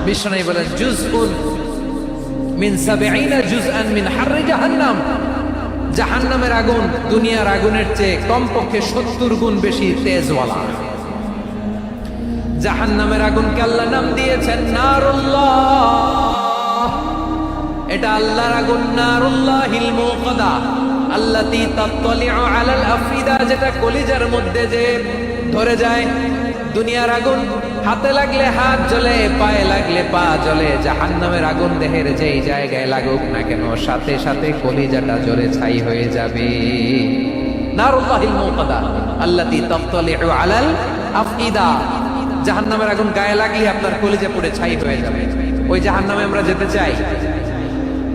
বিশ্বনবী বলেন, জুজউন মিন ৭০ জুজআন মিন হাররি জাহান্নাম, জাহান্নামের আগুন দুনিয়ার আগুনের চেয়ে কমপক্ষে ৭০ গুণ বেশি তেজওয়ালা। জাহান্নামের আগুনকে আল্লাহ নাম দিয়েছেন নারুল্লাহ। এটা আল্লাহর আগুন, নারুল্লাহিল মুকাদা আল্লাতী তাত্তালিউ আলাল আফিদা, যেটা কলিজার মধ্যে যে ধরে যায়। দুনিয়ার আগুন হাতে লাগলে হাত জ্বলে, পায়ে লাগলে পা জ্বলে। জাহান্নামের আগুন দেহের যেই জায়গায় লাগুক না কেন, সাথে সাথে কলিজাটা জ্বলে ছাই হয়ে যাবে। নারুল্লাহিল মুকাদা আল্লাতী তাত্তালিউ আলাল আফিদা, জাহান্নামের আগুন গায়ে লাগলে আপনার কলিজা পুড়ে ছাই হয়ে যাবে। ওই জাহান্নামে আমরা যেতে চাই?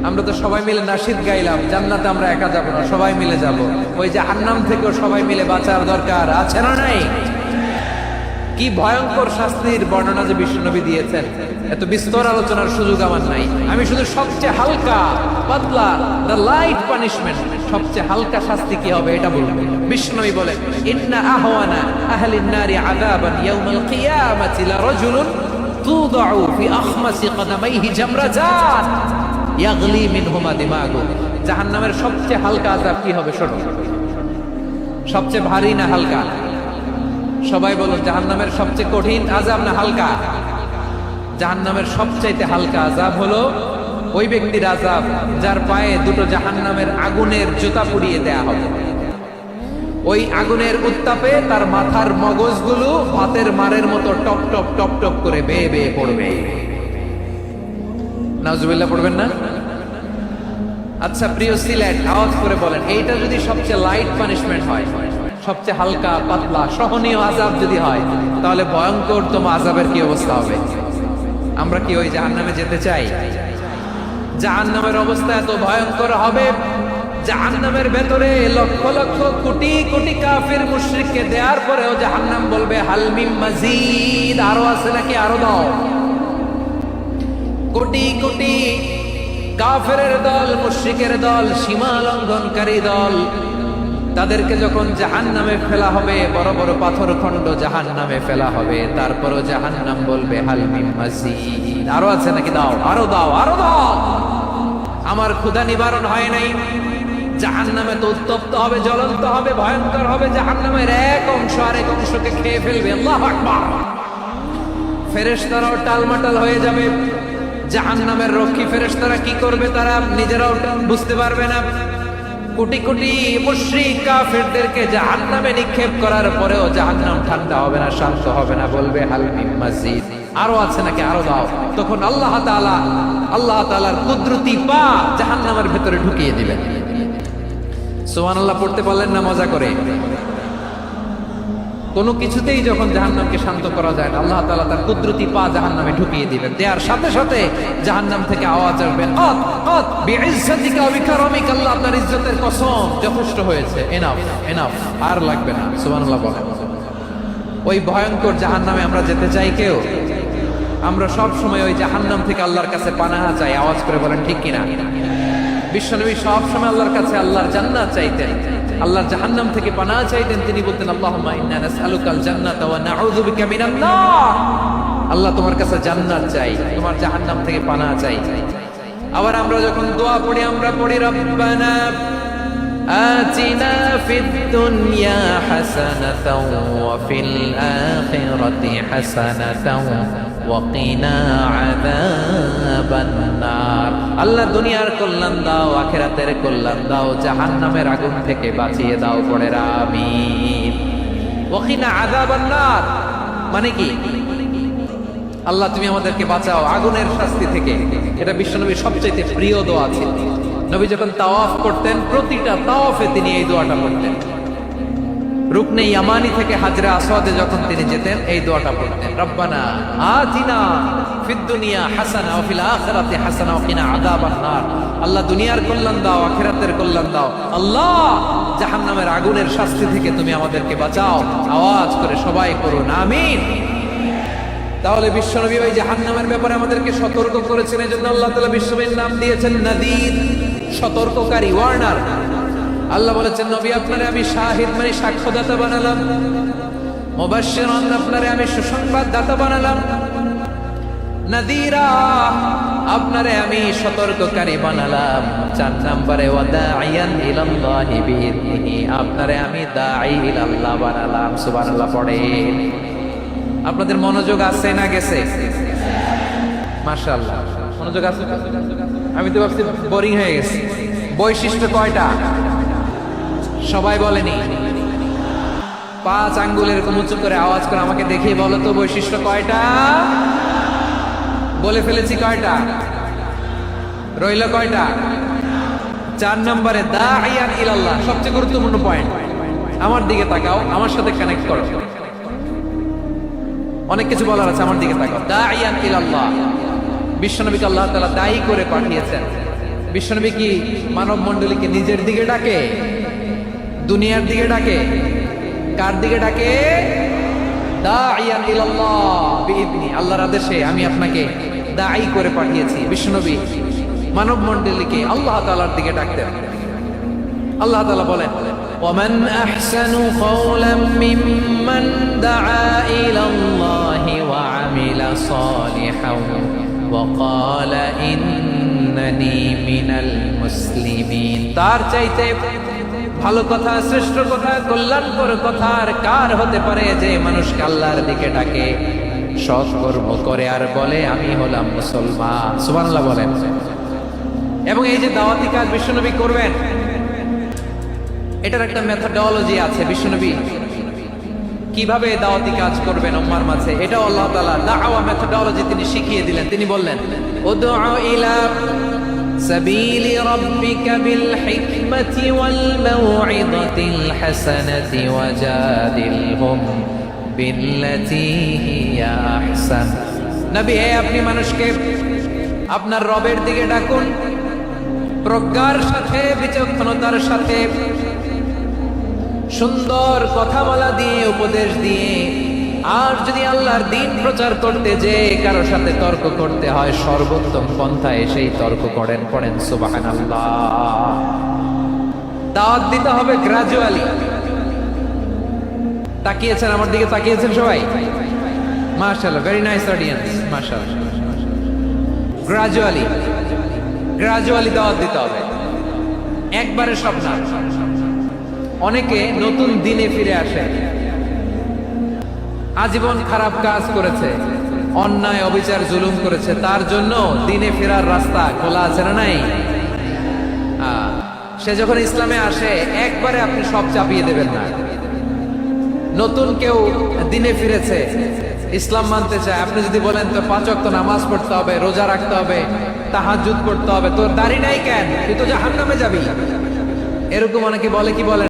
আমরা তো সবাই মিলে নাশিদ গাইলাম, জান্নাতে আমরা একা যাব না, সবাই মিলে যাব। ওই জাহান্নাম থেকেও সবাই মিলে বাঁচার দরকার আছে না নাই? কি ভয়ঙ্কর শাস্তির বর্ণনা যে বিশ্বনবী দিয়েছেন, এত বিস্তর আলোচনার সুযোগ আমার নাই। আমি শুধু সবচেয়ে হালকা পাতলা, দ্য লাইট পানিশমেন্ট, সবচেয়ে হালকা শাস্তি কি হবে এটা বলবো। বিশ্বনবী বলেন, ইন্না আহওয়ানা আহলিন নারি আযাবান ইয়াউমাল কিয়ামাতি লারাজুলুন তুদাউ ফি আখমাসি কদামাইহি জামরাজান ইয়াগলি মিনহুমা দিমাগু। জাহান্নামের সবচেয়ে হালকা আযাব কি হবে শোনো। সবচেয়ে ভারী না হালকা? সবাই বলুন, জাহান্নামের সবচেয়ে কঠিন আযাব না হালকা? জাহান্নামের সবচাইতে হালকা আযাব হলো ওই ব্যক্তির আযাব যার পায়ে দুটো জাহান্নামের আগুনের জুতা পুড়িয়ে দেয়া হবে। ওই আগুনের উত্তাপে তার মাথার মগজগুলো ভাতের মারের মতো টপ টপ টপ টপ করে বেয়ে বেয়ে পড়বে। নাউজুবিল্লাহ পড়বেন না? আচ্ছা প্রিয় সিলেট, আওয়াজ করে বলেন, এইটা যদি সবচেয়ে লাইট পানিশমেন্ট হয়, সবচেয়ে হালকা পাতলা সহনীয় আযাব যদি হয়, তাহলে ভয়ঙ্করতম আযাবের কি অবস্থা হবে? আমরা কি ওই জাহান্নামে যেতে চাই? জাহান্নামের অবস্থা এত ভয়ঙ্কর হবে, জাহান্নামের ভেতরে লক্ষ লক্ষ কোটি কোটি কাফির মুশরিককে দেওয়ার পরেও জাহান্নাম বলবে হাল মিন মাজিদ, আরো আছে নাকি, আরো দাও। কোটি কোটি কাফেরের দল, মুশরিকের দল, সীমা লঙ্ঘনকারী দল, তাদেরকে যখন জাহান্নামে ফেলা হবে, বড় বড় পাথর খণ্ড জাহান্নামে ফেলা হবে, তারপরও জাহান্নাম বলবে হাল মিন মাজিদ, আরো আছে নাকি, দাও, আরো দাও, আরো দাও। আমার ক্ষুধা নিবারণ হয় নাই। জাহান্নামে তো উত্তপ্ত হবে, জ্বলন্ত হবে, ভয়ঙ্কর হবে। জাহান্নামের এক অংশ আরেক অংশকে খেয়ে ফেলবে। আল্লাহু আকবার। ফেরেশতারাও টালমাটাল হয়ে যাবে। জাহান্নামের রক্ষী ফেরেশতারা কি করবে তারা নিজেরাও বুঝতে পারবে না। কোটি কোটি মুশরিক কাফেরদেরকে জাহান্নামে নিক্ষেপ করার পরেও জাহান্নাম ঠান্ডা হবে না, শান্ত হবে না, বলবে হাল মিন মাজিদ, আরো আছে নাকি, আরো দাও। তখন আল্লাহ তাআলার কুদরতি পা জাহান্নামের ভেতরে ঢুকিয়ে দিবেন। সুবহানাল্লাহ পড়তে পারলেন না মজা করে? কোনো কিছুতেই যখন জাহান্নামকে শান্ত করা যায় না, আল্লাহ তাআলা তার কুদরতি পা জাহান্নামে ঢুকিয়ে দিবেন। দেওয়ার সাথে সাথে জাহান্নাম থেকে আওয়াজ আসবে, আত আত বিইজ্জাতিকা ওয়া বিকারামিকা, আল্লাহ আপনার ইজ্জতের কসম, যথেষ্ট হয়েছে, এনাফ এনাফ, আর লাগবে না। সুবহানাল্লাহ বলেন। ওই ভয়ঙ্কর জাহান্নামে আমরা যেতে চাই কেউ? আমরা সব সময় ওই জাহান্নাম থেকে আল্লাহর কাছে পানাহা চাই। আওয়াজ করে বলেন ঠিক কিনা? বিশ্বনবী সব সময় আল্লাহর কাছে আল্লাহর জান্নাত চাইতেন, আল্লাহর জাহান্নাম থেকে পানাহা চাইতেন। তিনি বলতেন, আল্লাহুম্মা ইন্না নাসআলুকাল জান্নাতা ওয়া নাউযু বিকা মিনান নার। আল্লাহ তোমার কাছে জান্নাত চাই, তোমার জাহান্নাম থেকে পানাহা চাই। আবার আমরা যখন দোয়া পড়ি, আমরা পড়ি রব্বানা আতিনা ফিদ দুনিয়া হাসানাতাও ওয়া ফিল আখিরাতি হাসানাতাও ওয়া কিনা আযাবান নার। আল্লাহ দুনিয়ার কল্যাণ দাও, আখিরাতের কল্যাণ দাও, জাহান্নামের আগুন থেকে বাঁচিয়ে দাও, পড়ে আমিন। ওয়া কিনা আযাবান নার মানে কি? আল্লাহ তুমি আমাদেরকে বাঁচাও আগুনের শাস্তি থেকে। এটা বিশ্বনবীর সবচেয়ে প্রিয় দোয়া ছিল। নবী যখন তাওয়াফ করতেন, প্রতিটা তাওয়াফে তিনি এই দোয়াটা পড়তেন। রুকনে ইয়ামানি থেকে হাজরে আসওয়াদে যখন তিনি যেতেন, এই দোয়াটা পড়তেন, রব্বানা আতিনা ফিদ দুনিয়া হাসানা ওয়া ফিল আখিরাতি হাসানা ওয়া কিনা আযাবান নার। আল্লাহ দুনিয়ার কল্যাণ দাও, আখিরাতের কল্যাণ দাও। আল্লাহ জাহান্নামের আগুনের শাস্তি থেকে তুমি আমাদেরকে বাঁচাও। আওয়াজ করে সবাই করুন আমিন। তাহলে বিশ্বনবী ওই জাহান্নামের ব্যাপারে আমাদেরকে সতর্ক করেছেন। এজন্য আল্লাহ তাআলা বিশ্বনবীর নাম দিয়েছেন নাদির, সতর্ককারী, ওয়ার্নার। আল্লাহ বলেছেন, নবী আপনারে আমি শাহিদ মানে সাক্ষ্যদাতা বানালাম, মুবাশশিরান আপনারে আমি সুসংবাদদাতা বানালাম, নাদিরা আপনারে আমি সতর্ককারী বানালাম। 4 নম্বরে ওয়াদাইয়ান ইলাল্লাহি বিইذনিহি, আপনারে আমি দাঈ ইলাল্লাহ বানালাম। সুবহানাল্লাহ পড়েন। আপনাদের মনোযোগ আছে না গেছে? মাশাআল্লাহ মনোযোগ আছে। আমি তো ভাবছি বোরিং হয়ে গেছি। বৈশিষ্ট্য কয়টা সবাই বলেনি? 5 আঙ্গুলের এরকম উঁচু করে আওয়াজ করে আমাকে দেখিয়ে বলো তো বৈশিষ্ট্য কয়টা? বলে ফেলেছি কয়টা? রইল কয়টা? 4 নম্বরে দাঈয়ান ইলাল্লাহ, সবচেয়ে গুরুত্বপূর্ণ পয়েন্ট। আমার দিকে তাকাও, আমার সাথে কানেক্ট করো। অনেক কিছু বলার আছে, আমার দিকে তাকাও। দাঈয়ান ইলাল্লাহ, বিশ্বনবীকে আল্লাহ তাআলা দায়ী করে পাঠিয়েছেন। বিশ্বনবী কি মানব মণ্ডলীকে নিজের দিকে ডাকে? দুনিয়ার দিকে ডাকে? কার দিকে ডাকে? দাইয়ান ইলাল্লাহ বিইذনি, আল্লাহর আদেশে আমি আপনাকে দাঈ করে পাঠিয়েছি। বিশ্বনবী মানব মণ্ডলীকে আল্লাহ তাআলার দিকে ডাকতেন। আল্লাহ তাআলা বলেন, ওয়ামান আহসানু কাওলাম মিম্মান দাআ ইলাল্লাহি ওয়া আমিলা সালিহান ওয়া ক্বালা ইন্নানি মিনাল মুসলিমিন। তার চাইতে ভালো কথা, শ্রেষ্ঠ কথা, কল্যাণকর কথা আর কার হতে পারে যে মানুষকে আল্লাহর দিকে ডাকে, সৎকর্ম করে আর বলে আমি হলাম মুসলমান। সুবহানাল্লাহ বলেন। এবং এই যে দাওয়াতি কাজ বিশ্বনবী করবেন, এটার একটা মেথডোলজি আছে। বিশ্বনবী কিভাবে দাওয়াতি কাজ করবেন উম্মার মাঝে, এটাও আল্লাহ তাআলা দাওয়া মেথডোলজি তিনি শিখিয়ে দিলেন। তিনি বললেন, উদউ ইলা সাবিলি রাব্বিকা বিল হিকমাতি ওয়াল মাউইযাতিল হাসানাতি ওয়াজাদিলহুম বিল্লাতী হিয়া আহসান। নবী, আপনি মানুষকে আপনার রবের দিকে ডাকুন, প্রজ্ঞার সাথে, বিচক্ষণতার সাথে, সুন্দর কথা বলা দিয়ে, উপদেশ দিয়ে। আর যদি আল্লাহর দ্বীন প্রচার করতে যে কারো সাথে তর্ক করতে হয়, সর্বোত্তম পন্থায় সেই তর্ক করেন। পড়েন সুবহানাল্লাহ। দাওয়াত দিতে হবে গ্রাজুয়ালি। তাকিয়েছেন আমার দিকে, তাকিয়েছেন সবাই? মাশাআল্লাহ, ভেরি নাইস অডিয়েন্স, মাশাআল্লাহ। গ্রাজুয়ালি গ্রাজুয়ালি দাওয়াত দিতে হবে, একবারে সব না। অনেকে নতুন দিনে ফিরে আসে, আজীবন খারাপ কাজ করেছে, অন্যায় অবিচার জুলুম করেছে, তার জন্য দিনে ফেরার রাস্তা খোলা আছে না নাই? সে যখন ইসলামে আসে একবারে আপনি সব চাপিয়ে দেবেন না। নতুন কেউ দিনে ফিরেছে, ইসলাম মানতে চায়, আপনি যদি বলেন তো 5 ওয়াক্ত নামাজ পড়তে হবে, রোজা রাখতে হবে, তাহাজ্জুদ করতে হবে, তোর দাড়ি নাই কেন, তুই তো জাহান্নামে যাবি, এরকম অনেকে বলে। কি বলে?